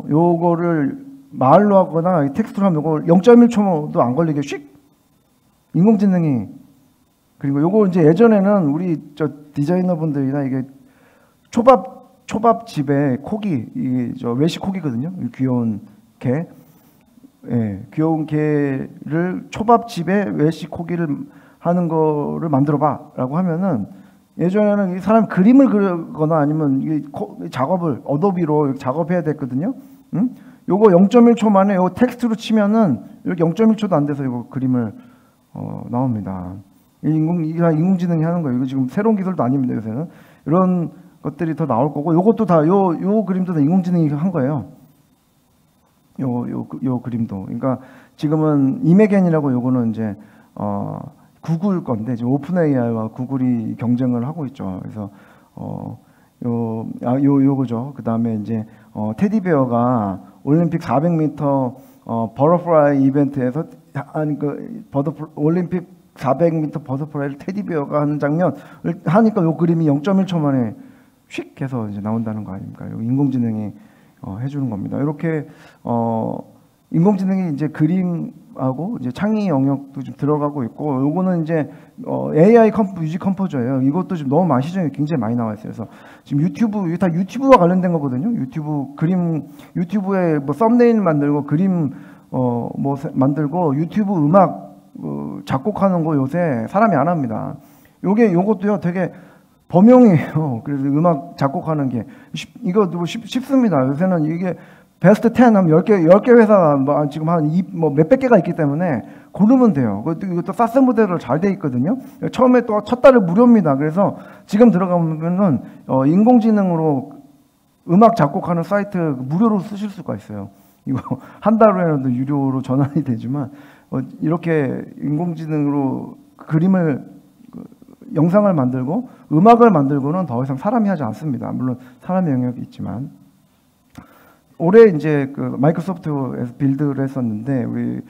요거를 말로 하거나 텍스트로 하면 요거 0.1초도 안 걸리게 슉 인공지능이 그리고 요거 이제 예전에는 우리 디자이너분들이나 이게 초밥집에 코기 외식코기거든요. 귀여운 개. 귀여운 개를 초밥집에 외식코기를 하는 거를 만들어 봐라고 하면은 예전에는 이 사람 그림을 그리거나 아니면 이게 작업을 어도비로 작업해야 됐거든요. 요거 0.1초 만에 요 텍스트로 치면은 이렇게 0.1초도 안 돼서 이거 그림을 나옵니다. 인공지능이 하는 거예요. 이거 지금 새로운 기술도 아닙니다. 요새는 이런 것들이 더 나올 거고 요것도 다 요 그림도 다 인공지능이 한 거예요. 요 그림도. 그러니까 지금은 이메겐이라고 요거는 이제 구글 건데 지금 오픈 AI와 구글이 경쟁을 하고 있죠. 그래서 요거죠. 그다음에 이제 테디베어가 올림픽 400m 버터플라이 이벤트에서 올림픽 400m 버터플라이를 테디베어가 하는 장면을 하니까 요 그림이 0.1초 만에 휙 해서 이제 나온다는 거 아닙니까? 인공지능이 해주는 겁니다. 이렇게 인공지능이 이제 그림하고 이제 창의 영역도 좀 들어가고 있고, 요거는 이제 AI 뮤직 컴포저예요. 이것도 지금 너무 많이 시중에 굉장히 많이 나와 있어요. 그래서 지금 유튜브 다 유튜브와 관련된 거거든요. 유튜브 그림, 유튜브에 뭐 썸네일 만들고 그림 뭐 만들고 유튜브 음악 작곡하는 거 요새 사람이 안 합니다. 요것도요 되게 범용이에요. 그래서 음악 작곡하는 게 이거 쉽습니다. 요새는 이게 베스트 10 하면 10개 회사 지금 몇백 개가 있기 때문에 고르면 돼요. 이것도 사스 모델로 잘 돼 있거든요. 처음에 또 첫 달에 무료입니다. 그래서 지금 들어가면은 인공지능으로 음악 작곡하는 사이트 무료로 쓰실 수가 있어요. 이거 한 달 후에는 유료로 전환이 되지만 이렇게 인공지능으로 영상을 만들고 음악을 만들고는 더 이상 사람이 하지 않습니다. 물론 사람의 영역이 있지만 올해 이제 그 마이크로소프트에서 빌드를 했었는데 우리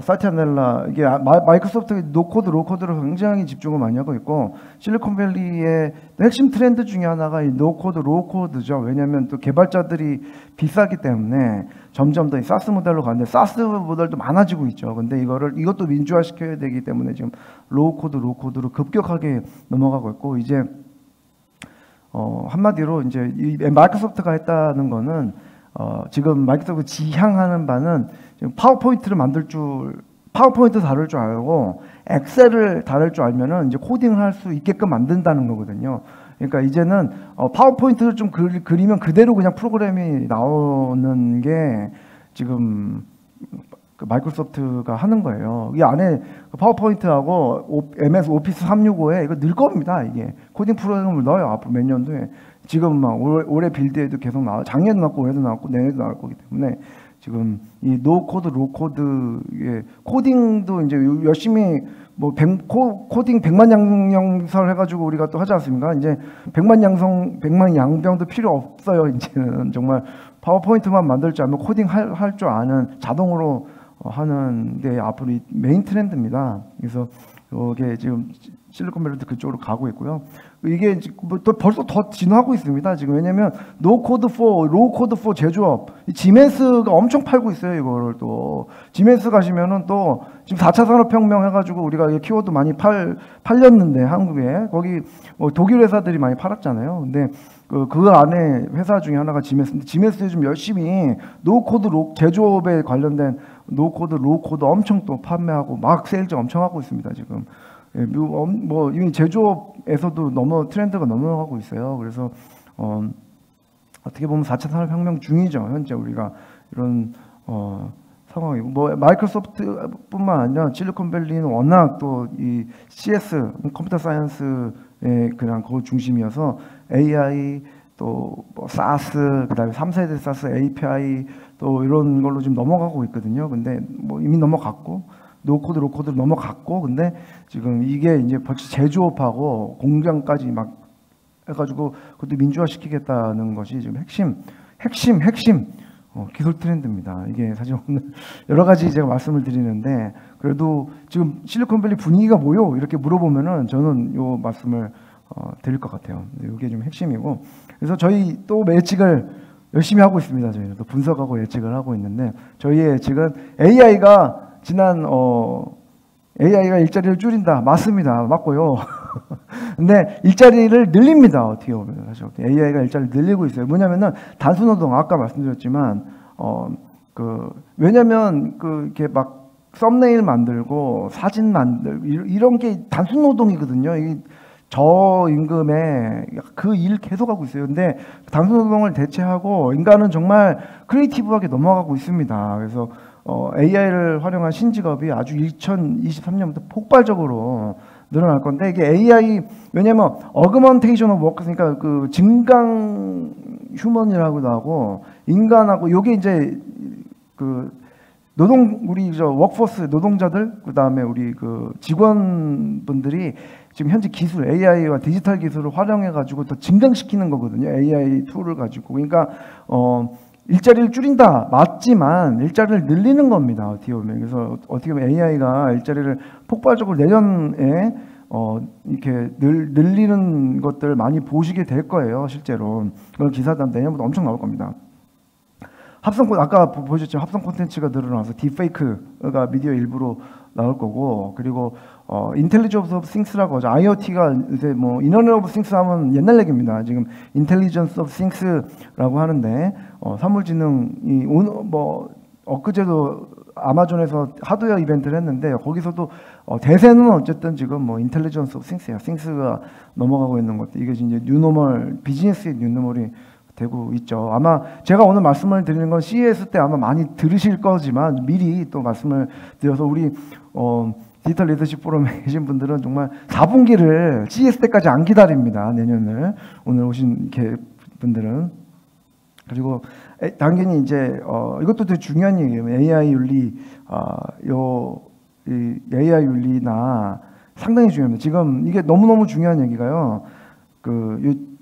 사티아 나델라 이게 마이크로소프트 노코드 로코드로 굉장히 집중을 많이 하고 있고 실리콘밸리의 핵심 트렌드 중에 하나가 이 노코드 로코드죠. 왜냐하면 또 개발자들이 비싸기 때문에 점점 더 이 사스 모델로 가는데 사스 모델도 많아지고 있죠. 근데 이것도 민주화시켜야 되기 때문에 지금 로코드로 급격하게 넘어가고 있고 이제 한마디로 이제 이 마이크로소프트가 했다는 거는 지금 마이크로소프트 지향하는 바는 지금 파워포인트 다룰 줄 알고 엑셀을 다룰 줄 알면은 이제 코딩을 할 수 있게끔 만든다는 거거든요. 그러니까 이제는 파워포인트를 좀 그리면 그대로 그냥 프로그램이 나오는 게 지금 그 마이크로소프트가 하는 거예요. 이 안에 파워포인트하고 MS 오피스 365에 이거 늘 겁니다. 이게 코딩 프로그램을 넣어요. 앞으로 몇 년도에. 지금 막 올해 빌드에도 계속 나와. 작년도 나왔고 올해도 나왔고 내년도 나올 거기 때문에 지금 이 노코드 로코드의 코딩도 이제 열심히 뭐 코딩 100만 양영설 해가지고 우리가 또 하지 않습니까? 이제 100만 양병도 필요 없어요. 이제는 정말 파워포인트만 만들 줄 알면 코딩 할 줄 아는 자동으로 하는 게 앞으로 메인 트렌드입니다. 그래서 이게 지금 실리콘밸리도 그쪽으로 가고 있고요. 이게 또 벌써 더 진화하고 있습니다. 지금 왜냐면 노코드 4, 로우코드 4 제조업, 지멘스가 엄청 팔고 있어요. 이거를 또 지멘스 가시면은 또 지금 4차 산업혁명 해가지고 우리가 키워드 많이 팔렸는데 한국에 거기 독일 회사들이 많이 팔았잖아요. 근데 그 안에 회사 중에 하나가 지멘스인데 지멘스 요즘 열심히 노코드 제조업에 관련된 노코드, 로우코드 엄청 또 판매하고 막 세일즈 엄청 하고 있습니다. 지금. 뭐 이미 제조업에서도 트렌드가 넘어가고 있어요. 그래서 어떻게 보면 4차 산업혁명 중이죠. 현재 우리가 이런 상황이고 뭐 마이크로소프트뿐만 아니라 실리콘밸리는 워낙 또 이 CS 컴퓨터 사이언스의 그냥 그 중심이어서 AI 또 뭐 사스 그다음에 3세대 사스 API 또 이런 걸로 지금 넘어가고 있거든요. 근데 뭐 이미 넘어갔고. 노코드, 로코드로 넘어갔고, 근데 지금 이게 이제 벌써 제조업하고 공장까지 막 해가지고 그것도 민주화시키겠다는 것이 지금 핵심 기술 트렌드입니다. 이게 사실 오늘 여러 가지 제가 말씀을 드리는데 그래도 지금 실리콘밸리 분위기가 뭐요? 이렇게 물어보면은 저는 요 말씀을 드릴 것 같아요. 이게 좀 핵심이고, 그래서 저희 또 예측을 열심히 하고 있습니다. 저희는 또 분석하고 예측을 하고 있는데 저희의 예측은 AI가 AI가 일자리를 줄인다. 맞습니다. 맞고요. 근데 일자리를 늘립니다. 어떻게 보면 사실 AI가 일자리를 늘리고 있어요. 뭐냐면은 단순 노동 아까 말씀드렸지만 왜냐면 이렇게 막 썸네일 만들고 사진 만들고 이런 게 단순 노동이거든요. 이 저임금에 그 일 계속 하고 있어요. 근데 단순 노동을 대체하고 인간은 정말 크리에이티브하게 넘어가고 있습니다. 그래서 AI를 활용한 신직업이 아주 2023년부터 폭발적으로 늘어날 건데 이게 AI 왜냐면 어그먼테이션 오브 워크니까 그 증강 휴먼이라고도 하고 인간하고 요게 이제 우리 워크포스 노동자들, 그다음에 우리 그 직원분들이 지금 현재 기술 AI와 디지털 기술을 활용해 가지고 더 증강시키는 거거든요. AI 툴을 가지고. 그러니까 일자리를 줄인다 맞지만 일자리를 늘리는 겁니다. 어떻게 보면. 그래서 어떻게 보면 AI가 일자리를 폭발적으로 내년에 이렇게 늘리는 것들 많이 보시게 될 거예요. 실제로. 그런 기사도 내년부터 엄청 나올 겁니다. 아까 보셨죠? 합성 콘텐츠가 늘어나서 딥페이크가 미디어 일부로 나올 거고, 그리고 인텔리전스 오브 싱스라고 하죠. IoT가 요새 뭐 인터넷 오브 싱스 하면 옛날 얘기입니다. 지금 인텔리전스 오브 싱스라고 하는데 산물지능이 엊그제도 아마존에서 하드웨어 이벤트를 했는데 거기서도 대세는 어쨌든 지금 뭐 인텔리전스 오브 싱스예요. 싱스가 넘어가고 있는 것도 이게 이제 뉴노멀, 비즈니스의 뉴노멀이 되고 있죠. 아마 제가 오늘 말씀을 드리는 건 CES 때 아마 많이 들으실 거지만 미리 또 말씀을 드려서 우리 디지털 리더십 포럼에 계신 분들은 정말 4분기를 CES 때까지 안 기다립니다. 내년을. 오늘 오신 분들은. 그리고 당연히 이제 이것도 되게 중요한 얘기예요. AI 윤리, 이 AI 윤리나 상당히 중요합니다. 지금 이게 너무너무 중요한 얘기가요.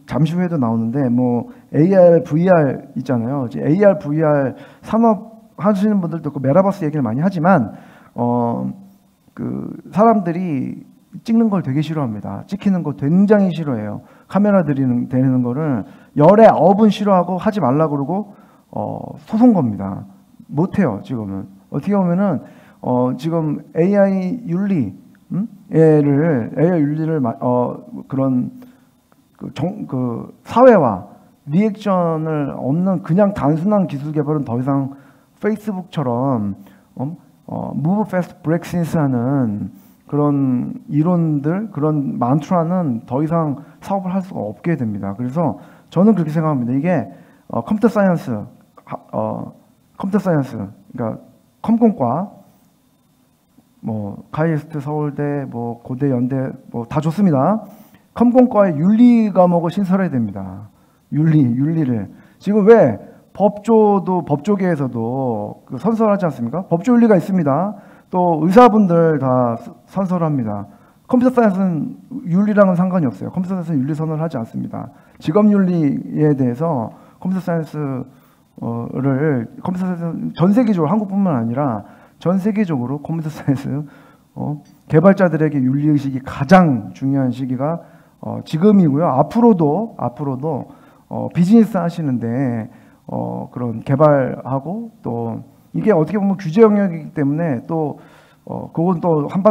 잠시 후에도 나오는데 뭐 AR, VR 있잖아요. 이제 AR, VR 산업 하시는 분들도 있고 메타버스 얘기를 많이 하지만 사람들이 찍는 걸 되게 싫어합니다. 찍히는 거 굉장히 싫어해요. 카메라 대는 거를 열에 업은 싫어하고 하지 말라 그러고 소송 겁니다. 못 해요, 지금은. 어떻게 보면은 지금 AI 윤리 AI 윤리를 그런 사회와 리액션을 없는 그냥 단순한 기술 개발은 더 이상 페이스북처럼 move fast, break since 하는 그런 이론들, 그런 만트라는 더 이상 사업을 할 수가 없게 됩니다. 그래서 저는 그렇게 생각합니다. 이게 컴퓨터 사이언스, 그러니까 컴공과 뭐 카이스트 서울대, 뭐 고대 연대 뭐 다 좋습니다. 컴공과의 윤리 과목을 신설해야 됩니다. 윤리를. 지금 왜 법조계에서도 선설하지 않습니까? 법조 윤리가 있습니다. 또 의사분들 다 선설합니다. 컴퓨터 사이언스는 윤리랑은 상관이 없어요. 컴퓨터 사이언스는 윤리 선언을 하지 않습니다. 직업 윤리에 대해서 컴퓨터 사이언스 전 세계적으로 한국뿐만 아니라 전 세계적으로 컴퓨터 사이언스 개발자들에게 윤리 의식이 가장 중요한 시기가 지금이고요. 앞으로도 비즈니스 하시는데 그런 개발하고 또 이게 어떻게 보면 규제 영역이기 때문에 또 그건 또 한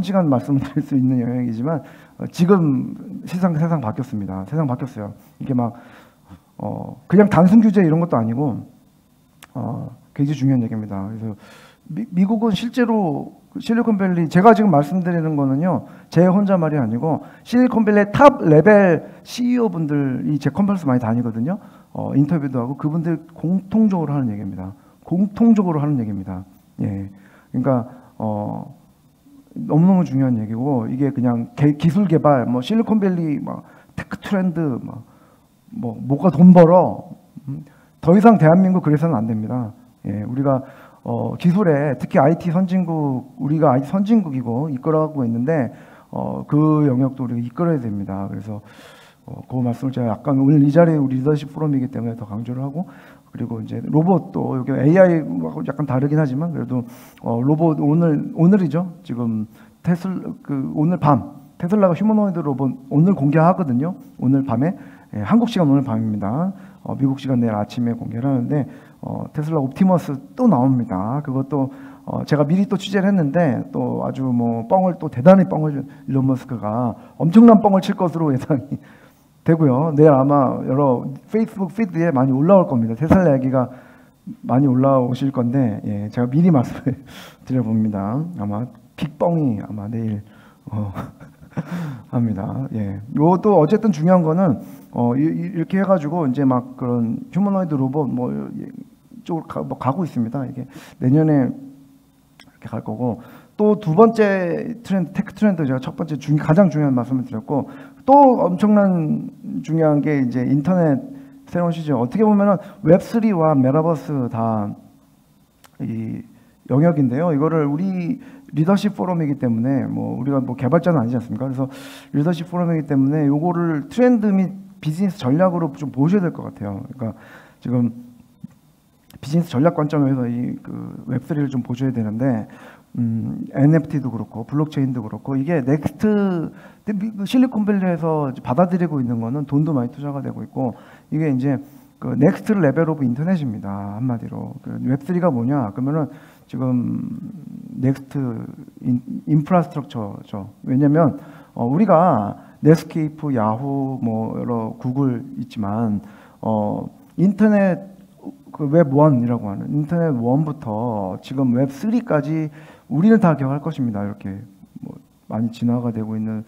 시간 말씀을 드릴 수 있는 영역이지만 지금 세상 바뀌었습니다. 세상 바뀌었어요. 이게 막 그냥 단순 규제 이런 것도 아니고 굉장히 중요한 얘기입니다. 그래서 미국은 실제로 실리콘밸리, 제가 지금 말씀드리는 거는요 제 혼자 말이 아니고 실리콘밸리 탑 레벨 CEO 분들이 제 컨퍼런스 많이 다니거든요. 인터뷰도 하고 그분들 공통적으로 하는 얘기입니다. 예, 그러니까 너무너무 중요한 얘기고 이게 그냥 기술 개발, 뭐 실리콘밸리, 막 테크 트렌드, 뭐가 돈 벌어, 더 이상 대한민국 그래서는 안 됩니다. 예, 우리가 기술에 특히 IT 선진국, 우리가 IT 선진국이고 이끌어가고 있는데 그 영역도 우리가 이끌어야 됩니다. 그래서 그 말씀을 제가 약간 오늘 이 자리에 우리 리더십 포럼이기 때문에 더 강조를 하고, 그리고 이제 로봇도 여기 AI하고 약간 다르긴 하지만 그래도 로봇 오늘이죠. 지금 오늘 밤 테슬라가 휴머노이드 로봇 오늘 공개하거든요. 오늘 밤에 한국 시간 오늘 밤입니다. 미국 시간 내일 아침에 공개를 하는데 테슬라 옵티머스 또 나옵니다. 그것도 제가 미리 또 취재를 했는데 또 아주 뭐 대단히 일론 머스크가 엄청난 뻥을 칠 것으로 예상이 되고요. 내일 아마 여러 페이스북 피드에 많이 올라올 겁니다. 테슬라 얘기가 많이 올라오실 건데 예, 제가 미리 말씀을 드려봅니다. 아마 빅뻥이 아마 내일 합니다. 예, 요것도 어쨌든 중요한 거는 이렇게 해가지고 이제 막 그런 휴머노이드 로봇 뭐 이쪽으로 가고 있습니다. 이게 내년에 이렇게 갈 거고, 또 두 번째 트렌드, 테크 트렌드 제가 첫 번째 가장 중요한 말씀을 드렸고, 또 엄청난 중요한 게 이제 인터넷 새로운 시즌. 어떻게 보면은 웹3와 메타버스 다 이 영역인데요. 이거를 우리 리더십 포럼이기 때문에 뭐 우리가 뭐 개발자는 아니지 않습니까? 그래서 리더십 포럼이기 때문에 요거를 트렌드 및 비즈니스 전략으로 좀 보셔야 될 것 같아요. 그러니까 지금 비즈니스 전략 관점에서 이 그 웹3를 좀 보셔야 되는데 NFT도 그렇고 블록체인도 그렇고 이게 넥스트 실리콘밸리에서 받아들이고 있는 거는 돈도 많이 투자가 되고 있고 이게 이제 그 넥스트 레벨 오브 인터넷입니다. 한마디로 그 웹3가 뭐냐? 그러면은 지금 넥스트 인프라스트럭처죠. 왜냐면 우리가 넷스케이프, 야후, 뭐 여러 구글 있지만 인터넷 그 웹 1이라고 하는 인터넷 1부터 지금 웹 3까지 우리는 다 기억할 것입니다. 이렇게 뭐 많이 진화가 되고 있는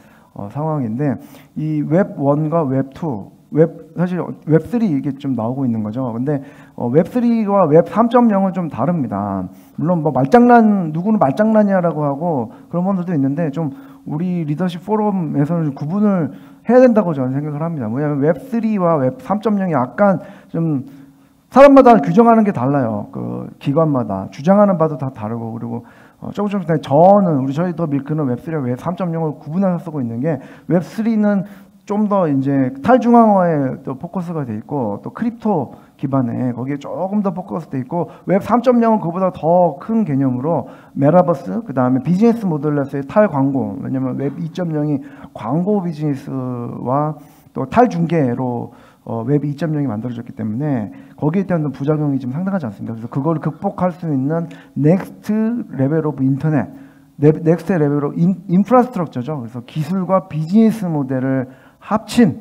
상황인데 이 웹 1과 웹 2, 사실 웹 3 이게 좀 나오고 있는 거죠. 근데 웹 3와 웹 3.0은 좀 다릅니다. 물론 뭐 말장난 누구는 말장난이야라고 하고 그런 분들도 있는데 좀 우리 리더십 포럼에서는 구분을 해야 된다고 저는 생각을 합니다. 뭐냐면 웹 3와 웹 3.0이 약간 좀 사람마다 규정하는 게 달라요. 그 기관마다 주장하는 바도 다 다르고 그리고 조금 저희 더 밀크는 웹3와 웹 3.0을 구분해서 쓰고 있는 게 웹3는 좀 더 이제 탈중앙화에 또 포커스가 돼 있고 또 크립토 기반에 거기에 조금 더 포커스 돼 있고 웹 3.0은 그보다 더 큰 개념으로 메타버스 그다음에 비즈니스 모델에서의 탈광고 왜냐면 웹 2.0이 광고 비즈니스와 또 탈중계로 웹 2.0이 만들어졌기 때문에 거기에 대한 부작용이 좀 상당하지 않습니다. 그래서 그걸 극복할 수 있는 넥스트 레벨 오브 인터넷, 넥스트 레벨 오브 인프라스트럭처죠. 그래서 기술과 비즈니스 모델을 합친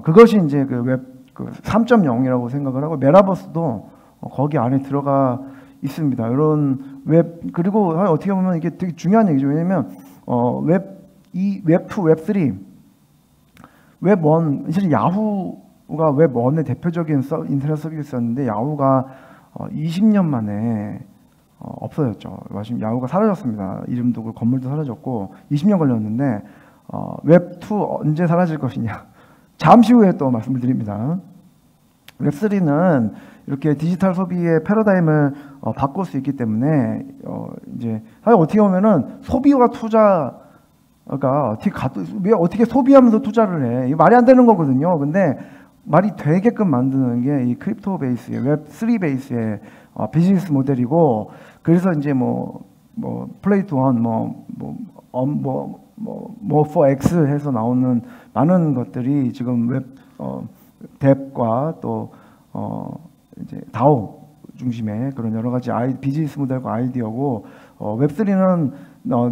그것이 이제 그 웹 3.0이라고 생각을 하고 메타버스도 거기 안에 들어가 있습니다. 이런 웹 그리고 어떻게 보면 이게 되게 중요한 얘기죠. 왜냐면 웹 2, 웹 2, 웹 3, 웹 1 사실 야후가 웹 1의 대표적인 인터넷 서비스였는데 야후가 20년 만에 없어졌죠. 야후가 사라졌습니다. 이름도 그렇고 건물도 사라졌고 20년 걸렸는데 웹 2 언제 사라질 것이냐? 잠시 후에 또 말씀을 드립니다. 웹 3는 이렇게 디지털 소비의 패러다임을 바꿀 수 있기 때문에 이제 사실 어떻게 보면은 소비와 투자가 어떻게 소비하면서 투자를 해? 이게 말이 안 되는 거거든요. 근데 말이 되게끔 만드는 게 이 크립토 베이스의 웹 3 베이스의 비즈니스 모델이고 그래서 이제 뭐 플레이트 원 for X 해서 나오는 많은 것들이 지금 웹 뎁과 또 이제 다오 중심의 그런 여러 가지 비즈니스 모델과 아이디어고 웹 3는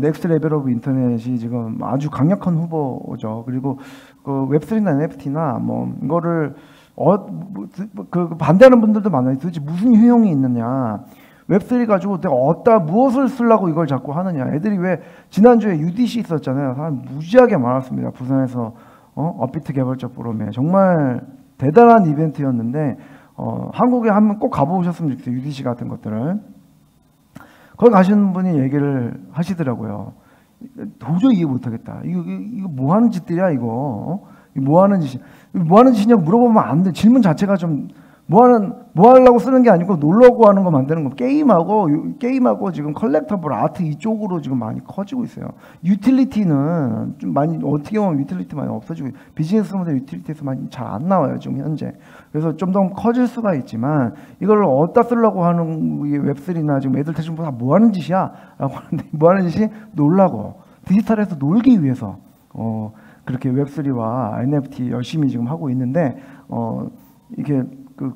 넥스트 레벨 오브 인터넷이 지금 아주 강력한 후보죠. 그리고 그 웹 3나 NFT나 뭐 이거를 그 반대하는 분들도 많아요. 도대체 무슨 효용이 있느냐? 웹3 가지고 내가 무엇을 쓰려고 이걸 자꾸 하느냐. 애들이 왜 지난주에 UDC 있었잖아요. 사람 무지하게 많았습니다. 부산에서 업비트 개발자 포럼에 정말 대단한 이벤트였는데 한국에 한번 꼭 가보셨으면 좋겠어요. UDC 같은 것들을. 거기 가시는 분이 얘기를 하시더라고요. 도저히 이해 못하겠다. 이거 뭐 하는 짓들이야 이거? 뭐 하는 짓이냐고 물어보면 안 돼. 질문 자체가 좀 뭐 하려고 쓰는 게 아니고 놀려고 하는 거 만드는 거. 게임하고 지금 컬렉터블 아트 이쪽으로 지금 많이 커지고 있어요. 유틸리티는 좀 많이 어떻게 보면 유틸리티 많이 없어지고 비즈니스 모델 유틸리티에서 많이 잘 안 나와요 지금 현재. 그래서 좀 더 커질 수가 있지만 이걸 어디다 쓰려고 하는 웹3나 지금 애들 대충 다 뭐 하는 짓이야?라고 하는데 뭐 하는 짓이 놀라고 디지털에서 놀기 위해서 그렇게 웹3와 NFT 열심히 지금 하고 있는데 이게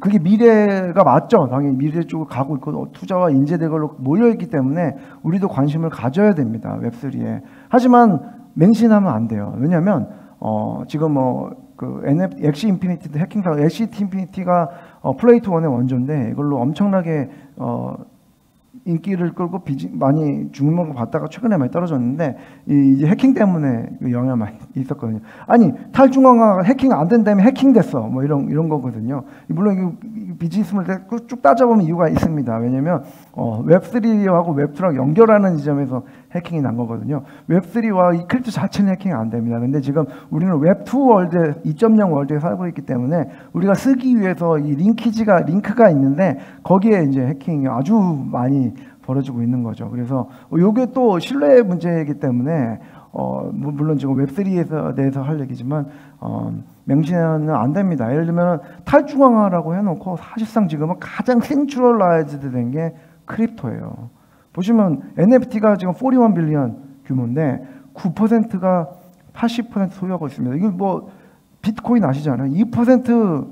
그게 미래가 맞죠. 당연히 미래 쪽으로 가고 있고 투자와 인재들 걸로 몰려있기 때문에 우리도 관심을 가져야 됩니다. 웹3에. 하지만 맹신하면 안 돼요. 왜냐하면 지금 그 엑시 인피니티도 해킹 엑시 인피니티가 플레이트 원의 원조인데 이걸로 엄청나게 인기를 끌고 많이 주목을 받다가 최근에 많이 떨어졌는데 이제 해킹 때문에 영향이 많이 있었거든요. 아니 탈중앙화가 해킹 안 된다면 해킹됐어 뭐 이런 거거든요. 물론 비즈니스 모델 쭉 따져보면 이유가 있습니다. 왜냐하면 웹3하고 웹2랑 연결하는 지점에서 해킹이 난 거거든요. 웹3와 이 크립토 자체는 해킹이 안 됩니다. 근데 지금 우리는 웹2 월드 2.0 월드에 살고 있기 때문에 우리가 쓰기 위해서 이 링크가 있는데 거기에 이제 해킹이 아주 많이 많이 벌어지고 있는 거죠. 그래서 이게 또 신뢰 문제이기 때문에 물론 지금 웹3에 대해서 할 얘기지만 맹신은 안 됩니다. 예를 들면 탈중앙화라고 해놓고 사실상 지금은 가장 센트럴라이즈드 된 게 크립토예요. 보시면 NFT가 지금 41 빌리언 규모인데 9%가 80% 소유하고 있습니다. 이거 뭐 비트코인 아시잖아요. 2%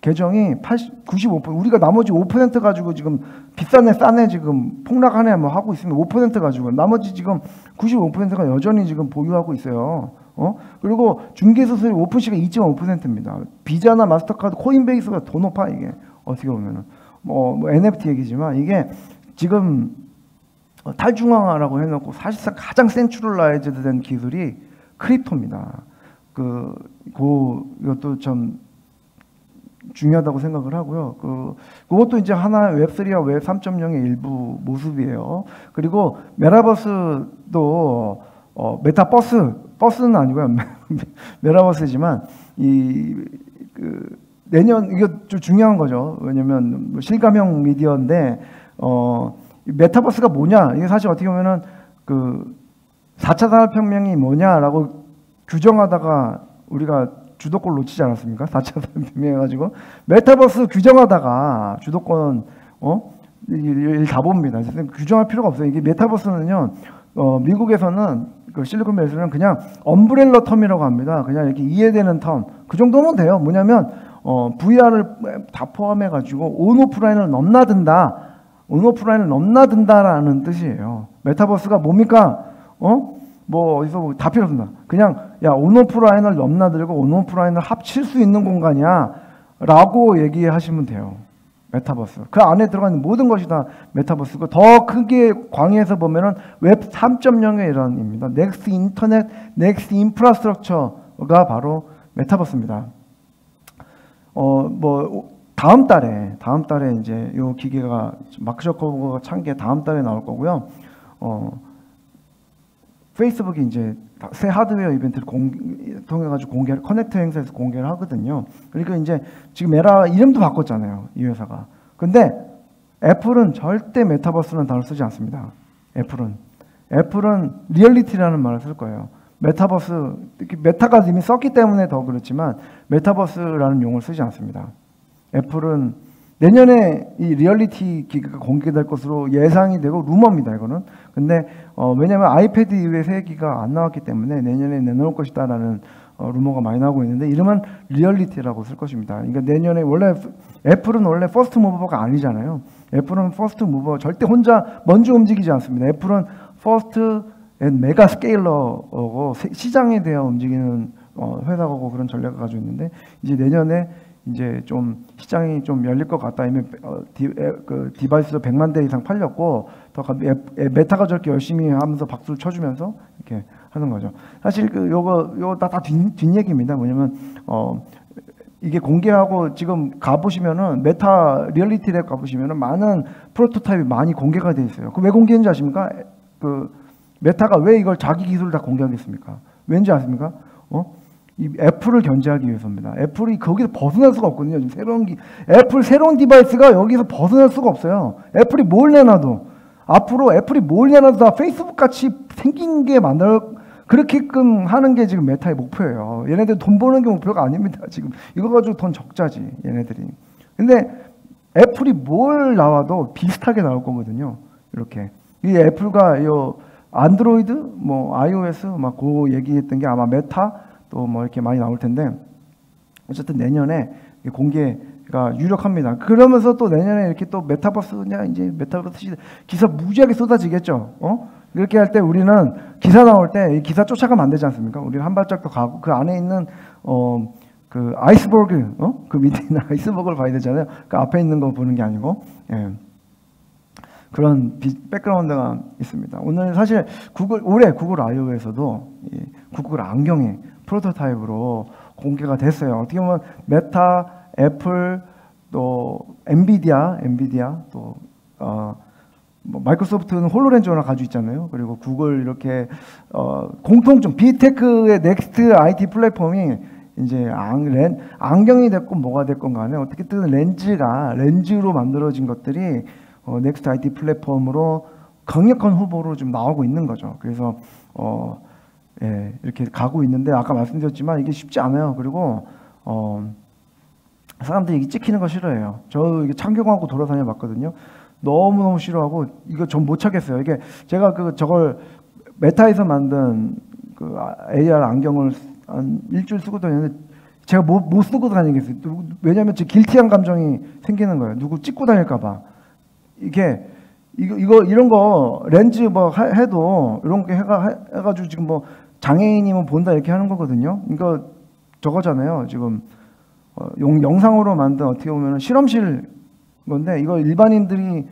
계정이 95% 우리가 나머지 5% 가지고 지금 비싸네 싸네 지금 폭락하네 뭐 하고 있으면 5% 가지고 나머지 지금 95%가 여전히 지금 보유하고 있어요. 그리고 중개수수료 오픈시가 2.5%입니다. 비자나 마스터카드, 코인베이스가 더 높아 이게 어떻게 보면은 뭐 NFT 얘기지만 이게 지금 탈중앙화라고 해놓고 사실상 가장 센트럴라이즈드 된 기술이 크립토입니다. 이것도 좀 중요하다고 생각을 하고요. 그것도 이제 하나의 웹3와 웹 3.0의 일부 모습이에요. 그리고 메타버스도 버스는 아니고요. 메타버스지만 내년 이거 좀 중요한 거죠. 왜냐면 실감형 미디어인데 메타버스가 뭐냐? 이게 사실 어떻게 보면은 4차 산업혁명이 뭐냐라고 규정하다가 우리가 주도권 놓치지 않았습니까? 4차 산업혁명 해가지고 메타버스 규정하다가 주도권 일 다 봅니다. 규정할 필요가 없어요. 이게 메타버스는요, 미국에서는 실리콘밸리에서는 그냥 엄브렐러 텀이라고 합니다. 그냥 이렇게 이해되는 텀. 그 정도면 돼요. 뭐냐면 VR을 다 포함해가지고 온오프라인을 넘나든다라는 뜻이에요. 메타버스가 뭡니까? 뭐 어디서 다 필요 없습니다. 그냥 야 온오프라인을 넘나들고 온오프라인을 합칠 수 있는 공간이야 라고 얘기하시면 돼요. 메타버스. 그 안에 들어가는 모든 것이 다 메타버스고 더 크게 광의해서 보면은 웹 3.0의 일환입니다. 넥스트 인터넷, 넥스트 인프라스트럭처가 바로 메타버스입니다. 다음 달에 이제 요 기계가 마크 저커버그가 찬 게 다음 달에 나올 거고요. 페이스북이 이제 새 하드웨어 이벤트를 통해 가지고 커넥트 행사에서 공개를 하거든요. 그러니까 이제 지금 메라 이름도 바꿨잖아요, 이 회사가. 근데 애플은 절대 메타버스는 단어 쓰지 않습니다. 애플은 리얼리티라는 말을 쓸 거예요. 메타버스, 메타가 이미 썼기 때문에 더 그렇지만 메타버스라는 용어를 쓰지 않습니다. 애플은 내년에 이 리얼리티 기기가 공개될 것으로 예상이 되고 루머입니다, 이거는. 근데 왜냐하면 아이패드 이후에 새 기기가 안 나왔기 때문에 내년에 내놓을 것이다라는 루머가 많이 나오고 있는데 이름은 리얼리티라고 쓸 것입니다. 그러니까 내년에 애플은 원래 퍼스트 무버가 아니잖아요. 애플은 퍼스트 무버 절대 혼자 먼저 움직이지 않습니다. 애플은 퍼스트 앤 메가 스케일러고 시장에 대해 움직이는 회사고 그런 전략을 가지고 있는데 이제 내년에 이제 좀 시장이 좀 열릴 것 같다. 이미 디바이스도 100만 대 이상 팔렸고 더 메타가 저렇게 열심히 하면서 박수를 쳐주면서 이렇게 하는 거죠. 사실 요거 다 뒷얘기입니다. 뭐냐면 이게 공개하고 지금 가보시면은 메타 리얼리티 랩 가보시면은 많은 프로토타입이 많이 공개가 돼 있어요. 왜 공개했는지 아십니까? 메타가 왜 이걸 자기 기술을 다 공개하겠습니까? 왠지 아십니까? 이 애플을 견제하기 위해서입니다. 애플이 거기서 벗어날 수가 없거든요. 애플 새로운 디바이스가 여기서 벗어날 수가 없어요. 애플이 뭘 내놔도 앞으로 애플이 뭘 내놔도 다 페이스북 같이 생긴 게 그렇게끔 하는 게 지금 메타의 목표예요. 얘네들 돈 버는 게 목표가 아닙니다. 지금 이거 가지고 돈 적자지 얘네들이. 근데 애플이 뭘 나와도 비슷하게 나올 거거든요. 이렇게 이 애플과 요 안드로이드, 뭐 iOS 막 그 얘기했던 게 아마 메타 또 뭐 이렇게 많이 나올 텐데 어쨌든 내년에 공개가 유력합니다. 그러면서 또 내년에 이렇게 또 메타버스냐 이제 메타버스 시대 기사 무지하게 쏟아지겠죠. 이렇게 할 때 우리는 기사 나올 때 이 기사 쫓아가면 안 되지 않습니까? 우리는 한 발짝 더 가고 그 안에 있는 그 아이스버그 그 밑에 있는 아이스버그를 봐야 되잖아요. 그 앞에 있는 거 보는 게 아니고 그런 백그라운드가 있습니다. 오늘 사실 올해 구글 I/O에서도 구글 안경의 프로토타입으로 공개가 됐어요. 어떻게 보면 메타, 애플, 또 엔비디아 또 뭐 마이크로소프트는 홀로렌즈 하나 가지고 있잖아요. 그리고 구글 이렇게 공통점 빅테크의 넥스트 IT 플랫폼이 이제 안경이 됐건 뭐가 됐건 간에 어떻게든 렌즈로 만들어진 것들이 넥스트 IT 플랫폼으로 강력한 후보로 좀 나오고 있는 거죠. 그래서 예, 이렇게 가고 있는데 아까 말씀드렸지만 이게 쉽지 않아요. 그리고 사람들이 이게 찍히는 거 싫어해요. 저 이게 창경하고 돌아다녀 봤거든요. 너무너무 싫어하고 이거 전 못 찾겠어요. 이게 제가 저걸 메타에서 만든 그 AR 안경을 한 일주일 쓰고 다녔는데 제가 못 쓰고 다니겠어요. 왜냐하면 제 길티한 감정이 생기는 거예요. 누구 찍고 다닐까 봐. 이게 이거 이런 거 렌즈 뭐 해도 이런 게 해가지고 지금 뭐 장애인이면 본다 이렇게 하는 거거든요. 이거 저거잖아요. 지금 영상으로 만든 어떻게 보면 실험실 건데 이거 일반인들이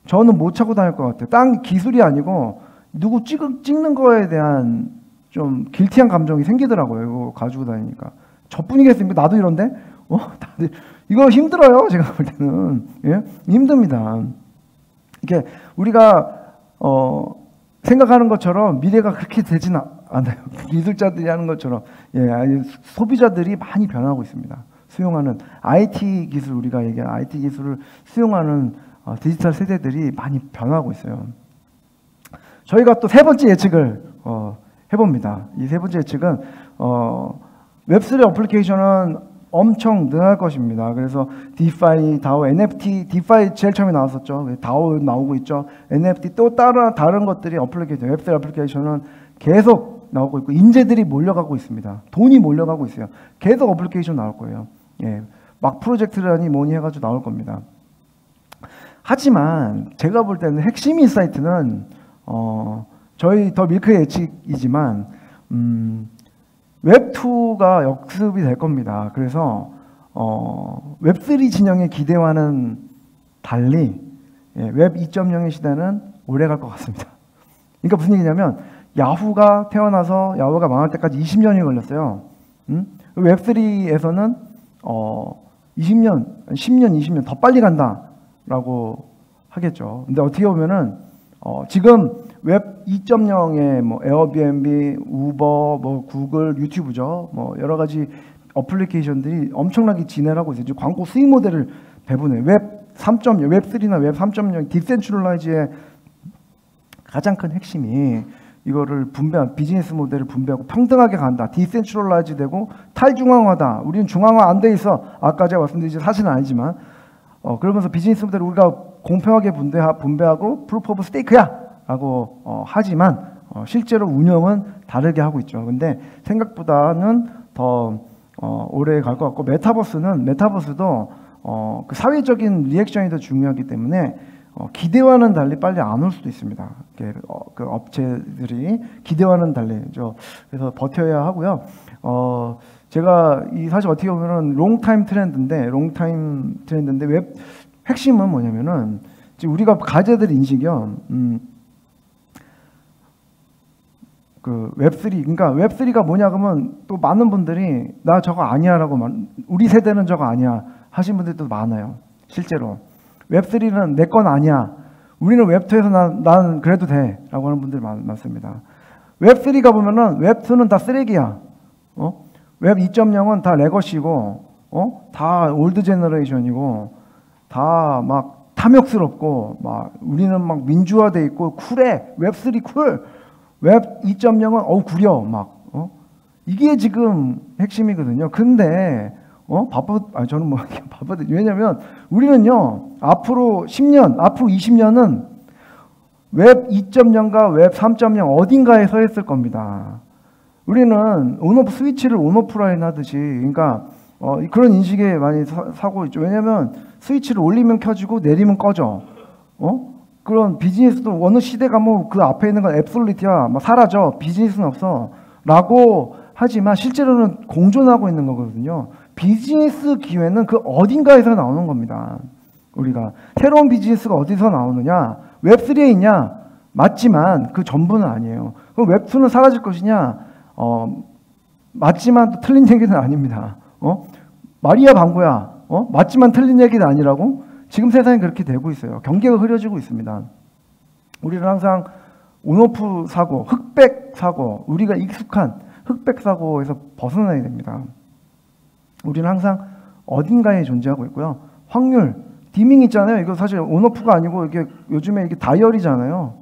저는 못 차고 다닐 것 같아요. 딴 기술이 아니고 누구 찍는 거에 대한 좀 길티한 감정이 생기더라고요. 이거 가지고 다니니까. 저뿐이겠습니까? 나도 이런데? 다들 이거 힘들어요. 제가 볼 때는 예? 힘듭니다. 이게 우리가 생각하는 것처럼 미래가 그렇게 되지는 않아요. 기술자들이 하는 것처럼 예, 소비자들이 많이 변하고 있습니다. 수용하는 IT 기술 우리가 얘기하는 IT 기술을 수용하는 디지털 세대들이 많이 변하고 있어요. 저희가 또 세 번째 예측을 해봅니다. 이 세 번째 예측은 웹3 어플리케이션은 엄청 늘어날 것입니다. 그래서 디파이, 다오, NFT, 디파이 제일 처음에 나왔었죠. 다오 나오고 있죠. NFT 또 다른 것들이 어플리케이션, 웹3 어플리케이션은 계속 나오고 있고 인재들이 몰려가고 있습니다. 돈이 몰려가고 있어요. 계속 어플리케이션 나올 거예요. 예, 막 프로젝트라니 뭐니 해가지고 나올 겁니다. 하지만 제가 볼 때는 핵심 인사이트는 저희 더 밀크의 예측이지만 웹2가 역습이 될 겁니다. 그래서 웹3 진영의 기대와는 달리 웹 2.0의 시대는 오래 갈 것 같습니다. 그러니까 무슨 얘기냐면 야후가 태어나서 야후가 망할 때까지 20년이 걸렸어요. 웹3에서는 20년, 10년, 20년 더 빨리 간다라고 하겠죠. 근데 어떻게 보면은 지금 웹 2.0의 뭐 에어비앤비, 우버, 뭐 구글, 유튜브죠. 뭐 여러 가지 어플리케이션들이 엄청나게 진행을 하고 있어요. 광고 수익 모델을 배분해. 웹 3.0, 웹 3나 웹 3.0 디센트럴라이즈의 가장 큰 핵심이 이거를 비즈니스 모델을 분배하고 평등하게 간다. 디센트럴라이즈 되고 탈중앙화다. 우리는 중앙화 안 돼 있어. 아까 제가 말씀드린 사실은 아니지만 그러면서 비즈니스 모델을 우리가 공평하게 분배하고 프루프 오브 스테이크야 라고 하지만 실제로 운영은 다르게 하고 있죠. 근데 생각보다는 더 오래 갈 것 같고 메타버스도 그 사회적인 리액션이 더 중요하기 때문에 기대와는 달리 빨리 안 올 수도 있습니다. 그 업체들이 기대와는 달리 그래서 버텨야 하고요. 제가 사실 어떻게 보면은 롱타임 트렌드인데 웹 핵심은 뭐냐면은 지금 우리가 가져야 될 인식이요. 그 웹3 그러니까 웹3가 뭐냐 그러면 또 많은 분들이 나 저거 아니야라고 우리 세대는 저거 아니야 하신 분들도 많아요. 실제로 웹3는 내 건 아니야. 우리는 웹2에서 난 그래도 돼라고 하는 분들이 많습니다. 웹3가 보면은 웹2는 다 쓰레기야. 웹 2.0은 다 레거시고 다 올드 제너레이션이고 다 막 탐욕스럽고 막 우리는 막 민주화돼 있고 쿨해. 웹3 쿨. 웹 2.0은 구려 막 이게 지금 핵심이거든요. 근데 저는 뭐 바쁘 왜냐면 우리는요 앞으로 10년, 앞으로 20년은 웹 2.0과 웹 3.0 어딘가에 서 있을 겁니다. 우리는 온오프 스위치를 온오프라인 하듯이 그러니까 그런 인식에 많이 사고 있죠. 왜냐면 스위치를 올리면 켜지고 내리면 꺼져. 그런 비즈니스도 어느 시대가 뭐 그 앞에 있는 건 앱솔루트야 막 사라져 비즈니스는 없어 라고 하지만 실제로는 공존하고 있는 거거든요. 비즈니스 기회는 그 어딘가에서 나오는 겁니다. 우리가 새로운 비즈니스가 어디서 나오느냐 웹3에 있냐 맞지만 그 전부는 아니에요. 그럼 웹2는 사라질 것이냐 맞지만 또 틀린 얘기는 아닙니다. 마리아 방구야 맞지만 틀린 얘기는 아니라고 지금 세상이 그렇게 되고 있어요. 경계가 흐려지고 있습니다. 우리는 항상 온오프 사고, 흑백 사고, 우리가 익숙한 흑백 사고에서 벗어나야 됩니다. 우리는 항상 어딘가에 존재하고 있고요. 확률, 디밍 있잖아요. 이거 사실 온오프가 아니고 이게 요즘에 이게 다이얼이잖아요.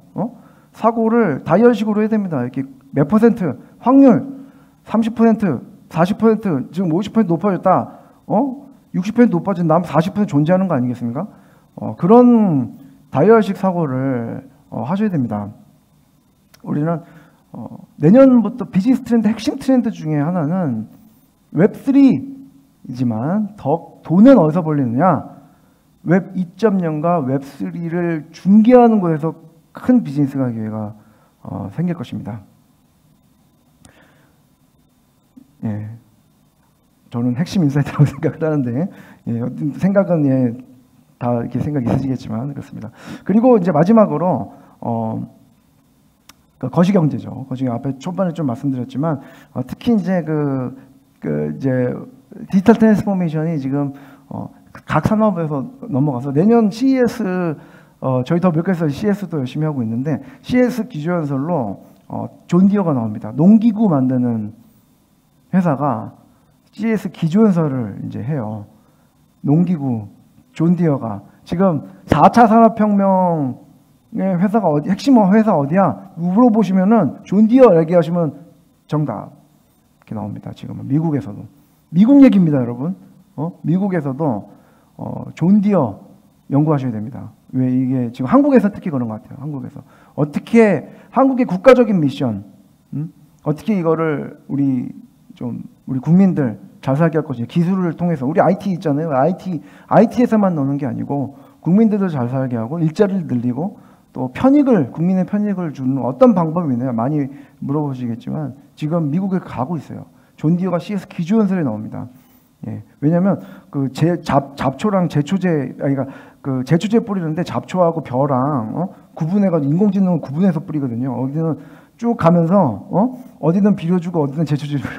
사고를 다이얼식으로 해야 됩니다. 이렇게 몇 퍼센트 확률 30%, 40% 지금 50% 높아졌다. 60% 높아진 다음 40% 존재하는 거 아니겠습니까? 그런 다이얼식 사고를 하셔야 됩니다. 우리는 내년부터 비즈니스 트렌드 핵심 트렌드 중에 하나는 웹3이지만 더 돈은 어디서 벌리느냐? 웹 2.0과 웹 3를 중개하는 곳에서 큰 비즈니스가 기회가 생길 것입니다. 예, 저는 핵심 인사이트라고 생각을 하는데 생각은 다 이렇게 생각이 있으시겠지만 그렇습니다. 그리고 이제 마지막으로 그 거시경제죠. 거시경 앞에 초반에 좀 말씀드렸지만 특히 이제 이제 디지털 트랜스포메이션이 지금 각 산업에서 넘어가서 내년 CES 저희 더 밀크에서 CES도 열심히 하고 있는데 CES 기조연설로 존 디어가 나옵니다. 농기구 만드는 회사가 CES 기조연설을 이제 해요. 농기구 존 디어가 지금 4차 산업혁명의 회사가 핵심 회사 어디야? 물어보시면은 존 디어 얘기하시면 정답 이렇게 나옵니다. 지금은 미국에서도 미국 얘기입니다, 여러분. 미국에서도 존 디어 연구하셔야 됩니다. 왜 이게 지금 한국에서 특히 그런 것 같아요. 한국에서 어떻게 한국의 국가적인 미션, 어떻게 이거를 우리 국민들 잘 살게 할 것이냐. 기술을 통해서 우리 IT 있잖아요. IT에서만 노는 게 아니고 국민들도 잘 살게 하고 일자리를 늘리고 또 국민의 편익을 주는 어떤 방법이 있나요? 많이 물어보시겠지만 지금 미국에 가고 있어요. 존 디어가 CS 기조연설에 나옵니다. 예, 왜냐하면 그 잡초랑 제초제, 그러니까 그 제초제 뿌리는데 잡초하고 벼랑 구분해가지고 인공지능을 구분해서 뿌리거든요. 어디는 쭉 가면서 어디는 비료 주고 어디는 제초제 주고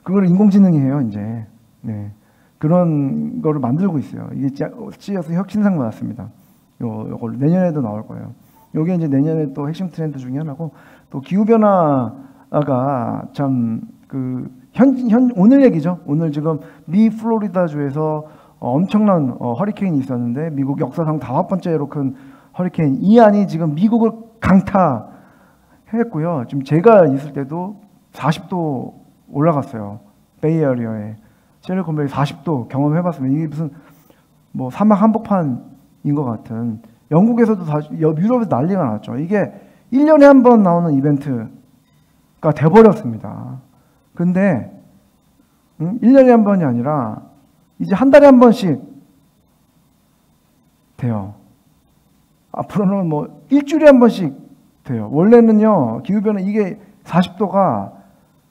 그걸 인공지능이 해요 이제. 네, 그런 거를 만들고 있어요. 이게 CES 혁신상 받았습니다. 요걸 내년에도 나올 거예요. 요게 이제 내년에 또 핵심 트렌드 중에 하나고 또 기후 변화가 참 오늘 얘기죠. 오늘 지금 미 플로리다주에서 엄청난 허리케인이 있었는데 미국 역사상 5번째로 큰 허리케인 이안이 지금 미국을 강타했고요. 지금 제가 있을 때도 40도 올라갔어요. 베이에리어에 실리콘밸리 40도 경험해봤습니다. 이게 무슨 뭐 사막 한복판인 것 같은. 영국에서도 유럽에서 난리가 났죠. 이게 1년에 한 번 나오는 이벤트가 돼버렸습니다. 근데 1년에 한 번이 아니라 이제 한 달에 한 번씩 돼요. 앞으로는 뭐 일주일에 한 번씩 돼요. 원래는요, 기후변화 이게 40도가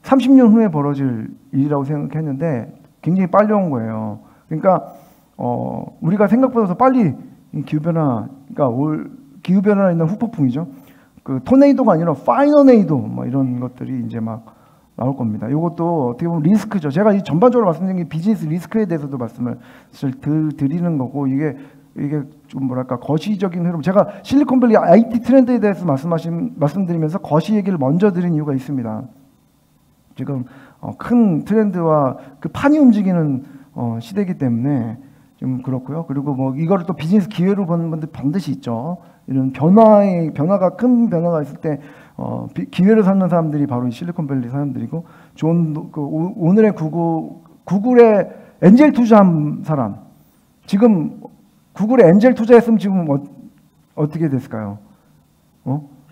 30년 후에 벌어질 일이라고 생각했는데 굉장히 빨리 온 거예요. 그러니까 우리가 생각보다 더 빨리 기후변화가 있는 후폭풍이죠. 그 토네이도가 아니라 파이너네이도 뭐 이런 것들이 이제 막 나올 겁니다. 이것도 어떻게 보면 리스크죠. 제가 이 전반적으로 말씀드린 게 비즈니스 리스크에 대해서도 말씀을 드리는 거고 이게 좀 뭐랄까 거시적인 흐름. 제가 실리콘밸리 IT 트렌드에 대해서 말씀드리면서 거시 얘기를 먼저 드린 이유가 있습니다. 지금 큰 트렌드와 그 판이 움직이는 시대이기 때문에 좀 그렇고요. 그리고 뭐 이거를 또 비즈니스 기회로 보는 분들 반드시 있죠. 이런 큰 변화가 있을 때 기회를 삼는 사람들이 바로 이 실리콘밸리 사람들이고 오늘의 구글에 엔젤 투자한 사람, 지금 구글에 엔젤 투자했으면 지금 어떻게 됐을까요?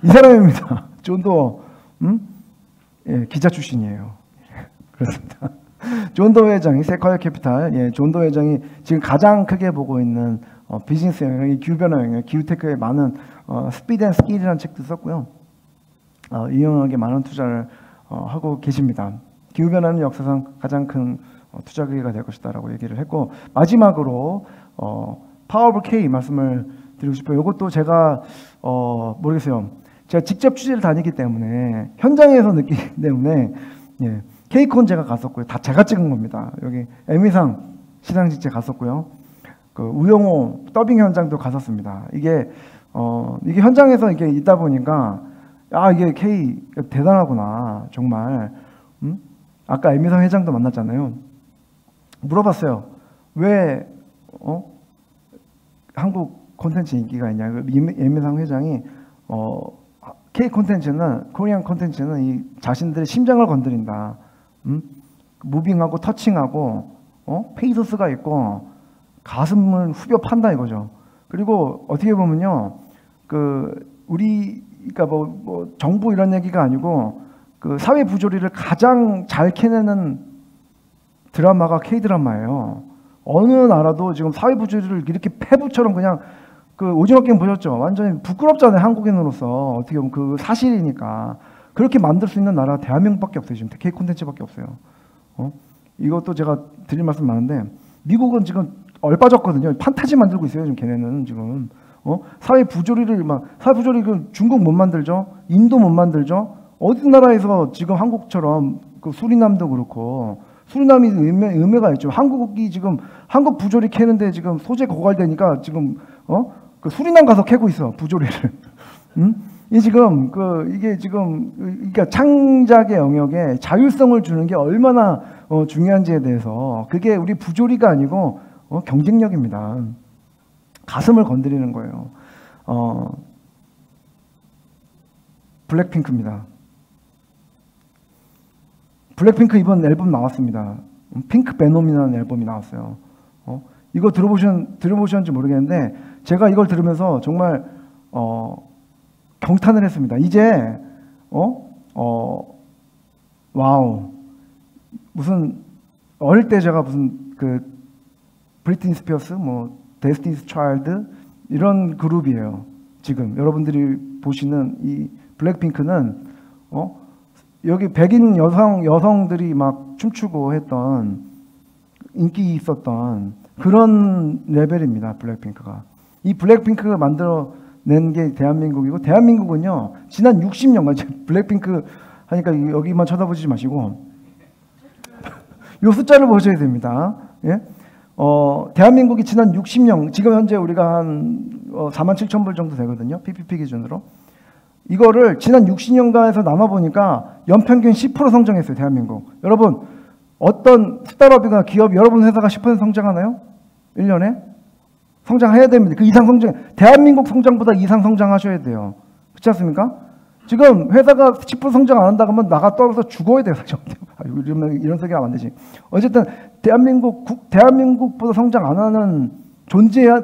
이 사람입니다. 존 도어, 예, 기자 출신이에요. 그렇습니다. 존 도어 회장이 세쿼이어 캐피탈, 존 도어 회장이 지금 가장 크게 보고 있는 비즈니스 영역이 기후변화 영역, 기후테크에 많은 스피드 앤 스킬이라는 책도 썼고요. 이 영역에 많은 투자를 하고 계십니다. 기후변화는 역사상 가장 큰 투자 기회가 될 것이다라고 얘기를 했고, 마지막으로 파워블 K 말씀을 드리고 싶어요. 이것도 제가 모르겠어요. 제가 직접 취재를 다니기 때문에 현장에서 느끼기 때문에 K콘 제가 갔었고요. 다 제가 찍은 겁니다. 여기 에미상 시상식제 갔었고요. 그 우영호 더빙 현장도 갔었습니다. 이게 현장에서 이게 있다 보니까 이게 K 대단하구나 정말. 아까 에미상 회장도 만났잖아요. 물어봤어요. 왜 한국 콘텐츠 인기가 있냐? 그 예매상 회장이 K 콘텐츠는 코리안 콘텐츠는 이 자신들의 심장을 건드린다. 무빙하고 터칭하고 페이소스가 있고 가슴을 후벼 판다 이거죠. 그리고 어떻게 보면요, 그러니까 뭐 정부 이런 얘기가 아니고 그 사회 부조리를 가장 잘 캐내는 드라마가 K 드라마예요. 어느 나라도 지금 사회 부조리를 이렇게 패부처럼 그냥 그 오징어 게임 보셨죠? 완전히 부끄럽잖아요, 한국인으로서. 어떻게 보면 그 사실이니까. 그렇게 만들 수 있는 나라가 대한민국밖에 없어요. 지금 K 콘텐츠밖에 없어요. 이것도 제가 드릴 말씀 많은데 미국은 지금 얼빠졌거든요. 판타지 만들고 있어요. 지금 걔네는 지금 사회 부조리를 그 중국 못 만들죠. 인도 못 만들죠. 어디 나라에서 지금 한국처럼 그 수리남도 그렇고 수리남이 의미가 있죠. 한국이 지금 한국 부조리 캐는데 지금 소재 고갈되니까 지금 그 수리남 가서 캐고 있어 부조리를. 이 지금 이게 지금 그러니까 창작의 영역에 자율성을 주는 게 얼마나 중요한지에 대해서 그게 우리 부조리가 아니고 경쟁력입니다. 가슴을 건드리는 거예요. 블랙핑크입니다. 블랙핑크 이번 앨범 나왔습니다. 핑크 베놈이라는 앨범이 나왔어요. 이거 들어보셨는지 모르겠는데 제가 이걸 들으면서 정말 경탄을 했습니다. 이제 와우, 무슨 어릴 때 제가 무슨 그 브리트니 스피어스, 뭐 데스티니스 차일드 이런 그룹이에요. 지금 여러분들이 보시는 이 블랙핑크는 여기 백인 여성들이 막 춤추고 했던 인기 있었던 그런 레벨입니다. 블랙핑크가. 이 블랙핑크가 만들어낸 게 대한민국이고 대한민국은요 지난 60년간 블랙핑크 하니까 여기만 쳐다보지 마시고 요 숫자를 보셔야 됩니다. 예? 대한민국이 지난 60년, 지금 현재 우리가 한 47,000불 정도 되거든요. PPP 기준으로. 이거를 지난 60년간에서 나눠보니까 연평균 10% 성장했어요. 대한민국. 여러분, 어떤 스타트업이나 기업, 여러분 회사가 10% 성장하나요? 1년에? 성장해야 됩니다. 그 이상 성장, 대한민국 성장보다 이상 성장하셔야 돼요. 그렇지 않습니까? 지금 회사가 10% 성장 안 한다고 하면 나가 떨어져서 죽어야 돼요. 이런 소리가 하면 안 되지. 어쨌든 대한민국보다 성장 안 하는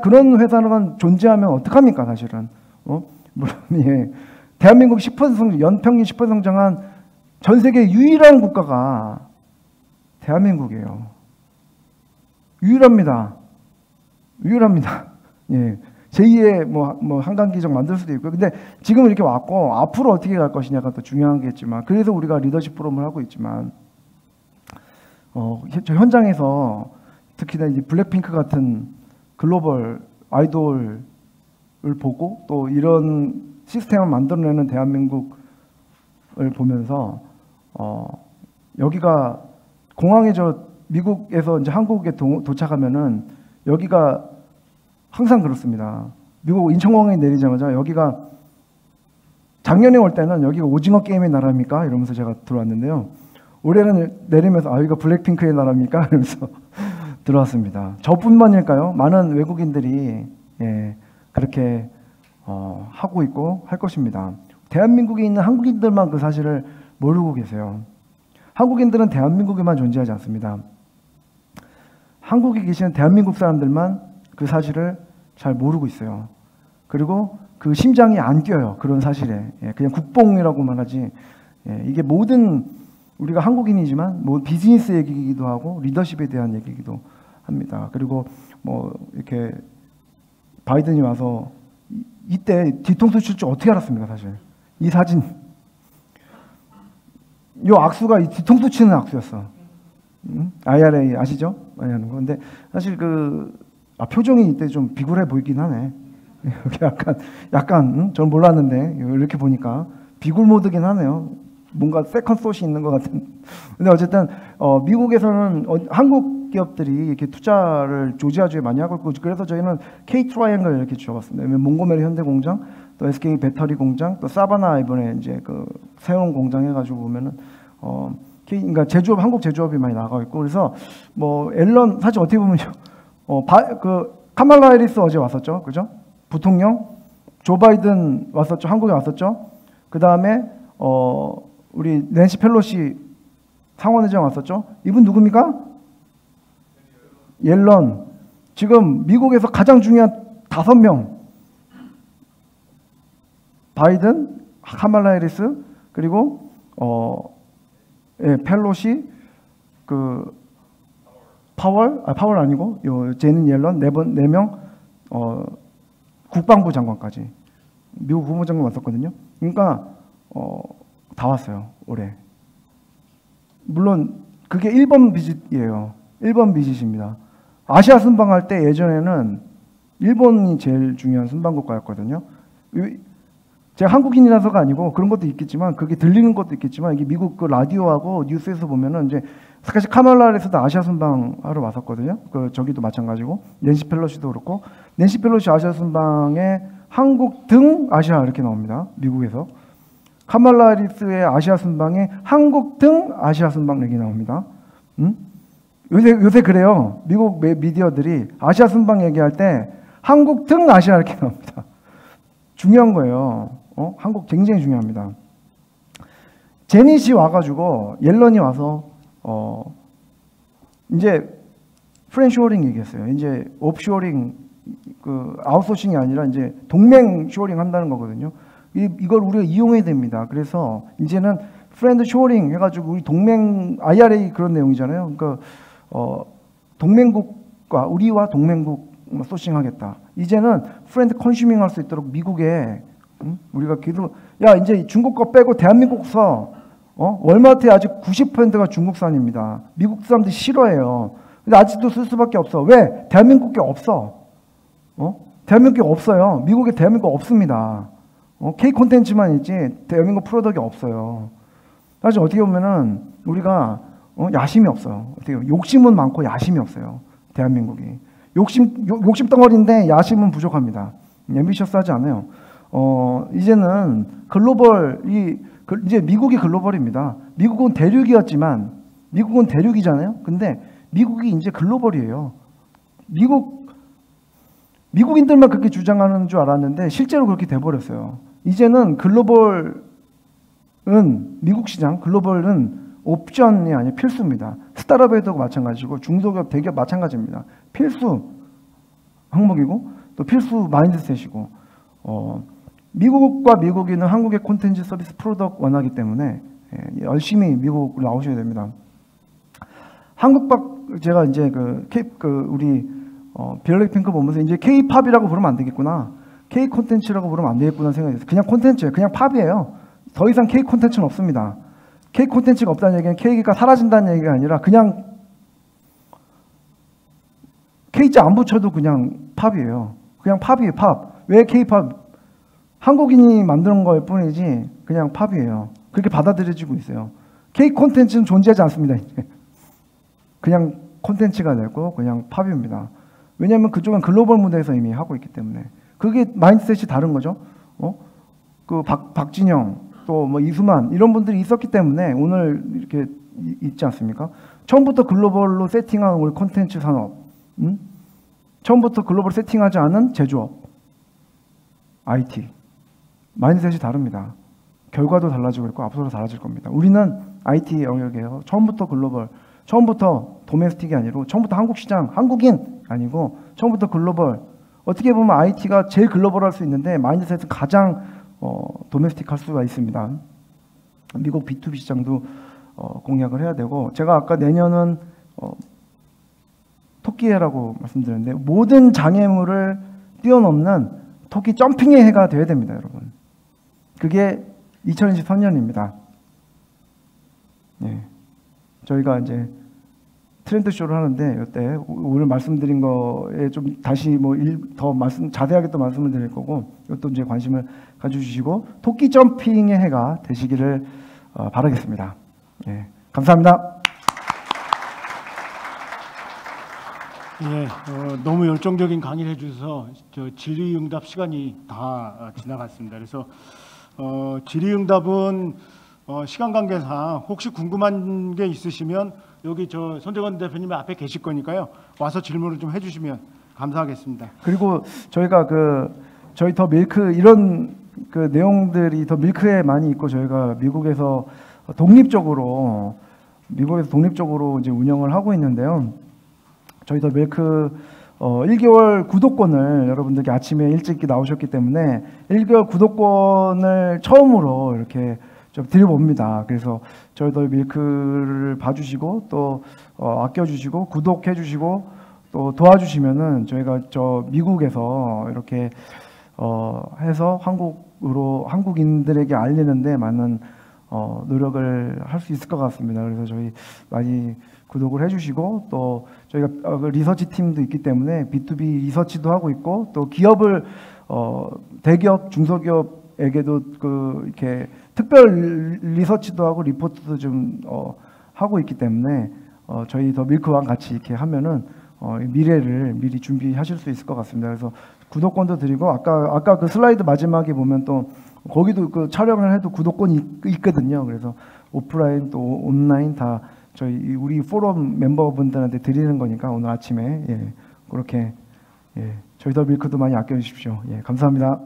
그런 회사는 존재하면 어떡합니까, 사실은. 물론, 예. 대한민국 10% 성장, 연평균 10% 성장한 전 세계 유일한 국가가 대한민국이에요. 유일합니다. 예. 제2의 뭐 한강기적 만들 수도 있고요. 근데 지금 이렇게 왔고 앞으로 어떻게 갈 것이냐가 또 중요한 겠지만 그래서 우리가 리더십 프로그램을 하고 있지만 저 현장에서 특히나 이제 블랙핑크 같은 글로벌 아이돌을 보고 또 이런 시스템을 만들어내는 대한민국을 보면서 여기가 공항에 미국에서 이제 한국에 도착하면은 여기가 항상 그렇습니다. 미국 인천공항에 내리자마자 여기가 작년에 올 때는 여기가 오징어 게임의 나라입니까? 이러면서 제가 들어왔는데요. 올해는 내리면서 여기가 블랙핑크의 나라입니까? 이러면서 들어왔습니다. 저뿐만일까요? 많은 외국인들이 그렇게 하고 있고 할 것입니다. 대한민국에 있는 한국인들만 그 사실을 모르고 계세요. 한국인들은 대한민국에만 존재하지 않습니다. 한국에 계시는 대한민국 사람들만 그 사실을 잘 모르고 있어요. 그리고 그 심장이 안 뛰어요. 그런 사실에. 그냥 국뽕이라고만 하지. 이게 모든 우리가 한국인이지만 뭐 비즈니스 얘기이기도 하고 리더십에 대한 얘기이기도 합니다. 그리고 뭐 이렇게 바이든이 와서 이때 뒤통수 칠 줄 어떻게 알았습니까, 사실? 이 사진. 요 악수가 이 뒤통수 치는 악수였어. IRA 아시죠? 많이 하는 거. 근데 사실 표정이 이때 좀 비굴해 보이긴 하네. 약간 전 몰랐는데 이렇게 보니까 비굴 모드긴 하네요. 뭔가 세컨 숏이 있는 것 같은. 근데 어쨌든 미국에서는 한국 기업들이 이렇게 투자를 조지아주에 많이 하고 있고 그래서 저희는 K 트라이앵글 이렇게 지어봤습니다. 몽고메리 현대공장, 또 SK 배터리 공장, 또 사바나 이번에 이제 그 새로운 공장 해가지고 보면은 그러니까 한국 제조업이 많이 나가고 있고 그래서 뭐 앨런 사실 어떻게 보면요. 카말라 해리스 어제 왔었죠, 그죠? 부통령. 조 바이든 왔었죠, 한국에 왔었죠. 그 다음에 우리 낸시 펠로시 상원의장 왔었죠. 이분 누굽니까? 옐런. 지금 미국에서 가장 중요한 5명. 바이든, 카말라 해리스, 그리고 펠로시, 그 파월 아니고 제닌 옐런 4명 국방부 장관까지 미국 국무장관 왔었거든요. 그러니까 다 왔어요 올해. 물론 그게 1번 비짓이에요. 1번 비짓입니다. 아시아 순방할 때 예전에는 일본이 제일 중요한 순방 국가였거든요. 제가 한국인이라서가 아니고 그런 것도 있겠지만 그게 들리는 것도 있겠지만 이게 미국 그 라디오하고 뉴스에서 보면은 이제 사실 카말라 해리스도 아시아 순방하러 왔었거든요. 그 저기도 마찬가지고 낸시 펠로시도 그렇고 낸시 펠로시 아시아 순방에 한국 등 아시아 이렇게 나옵니다. 미국에서 카말라 해리스의 아시아 순방에 한국 등 아시아 순방 얘기 나옵니다. 요새 그래요. 미국 미디어들이 아시아 순방 얘기할 때 한국 등 아시아 이렇게 나옵니다. 중요한 거예요. 한국 굉장히 중요합니다. 제닛이 와가지고 옐런이 와서 이제 프렌쇼링 얘기했어요. 이제 옵쇼링 그 아웃소싱이 아니라 이제 동맹 쇼링 한다는 거거든요. 이걸 우리가 이용해야 됩니다. 그래서 이제는 프렌드 쇼링 해가지고 우리 동맹 IRA 그런 내용이잖아요. 그러니까 동맹국과 우리와 동맹국 소싱하겠다. 이제는 프렌드 컨슈밍 할 수 있도록 미국에 우리가 계속 야 이제 중국 거 빼고 대한민국 써. 월마트에 아직 90%가 중국산입니다. 미국 사람들이 싫어해요. 근데 아직도 쓸 수밖에 없어. 왜? 대한민국에 없어. 대한민국에 없어요. 미국에 대한민국 없습니다. K 콘텐츠만 있지 대한민국 프로덕이 없어요. 사실 어떻게 보면은 우리가 야심이 없어요. 어떻게 보면 욕심은 많고 야심이 없어요. 대한민국이. 욕심 덩어리인데 야심은 부족합니다. 앰비셔스하지 않아요. 이제는 이제 미국이 글로벌입니다. 미국은 대륙이잖아요. 근데 미국이 이제 글로벌이에요. 미국인들만 그렇게 주장하는 줄 알았는데 실제로 그렇게 돼버렸어요. 이제는 미국 시장 글로벌은 옵션이 아니라 필수입니다. 스타트업에도 마찬가지고 중소기업, 대기업 마찬가지입니다. 필수 항목이고 또 필수 마인드셋이고 미국과 미국인은 한국의 콘텐츠 서비스 프로덕트 원하기 때문에 열심히 미국 나오셔야 됩니다. 제가 이제 우리 블랙핑크 보면서 이제 K-팝이라고 부르면 안 되겠구나. K 콘텐츠라고 부르면 안 되겠구나 생각이 들어요. 그냥 콘텐츠예요. 그냥 팝이에요. 더 이상 K 콘텐츠는 없습니다. K 콘텐츠가 없다는 얘기는 K가 사라진다는 얘기가 아니라 그냥 K자 안 붙여도 그냥 팝이에요. 그냥 팝이에요. 팝. 왜 K-팝? 한국인이 만드는 걸 뿐이지 그냥 팝이에요. 그렇게 받아들여지고 있어요. K 콘텐츠는 존재하지 않습니다. 이제. 그냥 콘텐츠가 되고 그냥 팝입니다. 왜냐하면 그쪽은 글로벌 무대에서 이미 하고 있기 때문에 그게 마인드셋이 다른 거죠. 그 박진영 또 뭐 이수만 이런 분들이 있었기 때문에 오늘 이렇게 있지 않습니까? 처음부터 글로벌로 세팅한 우리 콘텐츠 산업, 처음부터 글로벌 세팅하지 않은 제조업, IT 마인드셋이 다릅니다. 결과도 달라지고 있고 앞으로 달라질 겁니다. 우리는 IT 영역이에요. 처음부터 글로벌, 처음부터 도메스틱이 아니고 처음부터 한국 시장, 한국인 아니고 처음부터 글로벌. 어떻게 보면 IT가 제일 글로벌할 수 있는데 마인드셋은 가장 도메스틱할 수가 있습니다. 미국 B2B 시장도 공략을 해야 되고 제가 아까 내년은 토끼해라고 말씀드렸는데 모든 장애물을 뛰어넘는 토끼 점핑의 해가 되어야 됩니다, 여러분. 그게 2023년입니다. 네. 저희가 이제 트렌드 쇼를 하는데 이때 오늘 말씀드린 거에 좀 다시 자세하게 또 말씀을 드릴 거고 이것도 이제 관심을 가져주시고 토끼 점핑의 해가 되시기를 바라겠습니다. 예, 감사합니다. 예, 너무 열정적인 강의를 해주셔서 질의응답 시간이 다 지나갔습니다. 그래서 질의응답은 시간 관계상 혹시 궁금한 게 있으시면 여기 손재건 대표님 앞에 계실 거니까요. 와서 질문을 좀 해주시면 감사하겠습니다. 그리고 저희가 저희 더 밀크 이런 그 내용들이 더 밀크에 많이 있고 저희가 미국에서 독립적으로 이제 운영을 하고 있는데요. 저희 더 밀크 1개월 구독권을 여러분들께 아침에 일찍 나오셨기 때문에 1개월 구독권을 처음으로 이렇게 좀 드려봅니다. 그래서 저희 더 밀크를 봐주시고 또 아껴주시고 구독해주시고 또 도와주시면은 저희가 미국에서 이렇게 해서 한국인들에게 알리는데 많은 노력을 할 수 있을 것 같습니다. 그래서 저희 많이 구독을 해주시고 또 저희가 그 리서치 팀도 있기 때문에 B2B 리서치도 하고 있고 또 기업을 대기업, 중소기업에게도 이렇게 특별 리서치도 하고 리포트도 좀 하고 있기 때문에 저희 더 밀크와 같이 이렇게 하면은 미래를 미리 준비하실 수 있을 것 같습니다. 그래서 구독권도 드리고 아까 그 슬라이드 마지막에 보면 또 거기도 그 촬영을 해도 구독권이 있거든요. 그래서 오프라인 또 온라인 다 저희 우리 포럼 멤버분들한테 드리는 거니까 오늘 아침에 그렇게 저희 더 밀크도 많이 아껴주십시오. 감사합니다.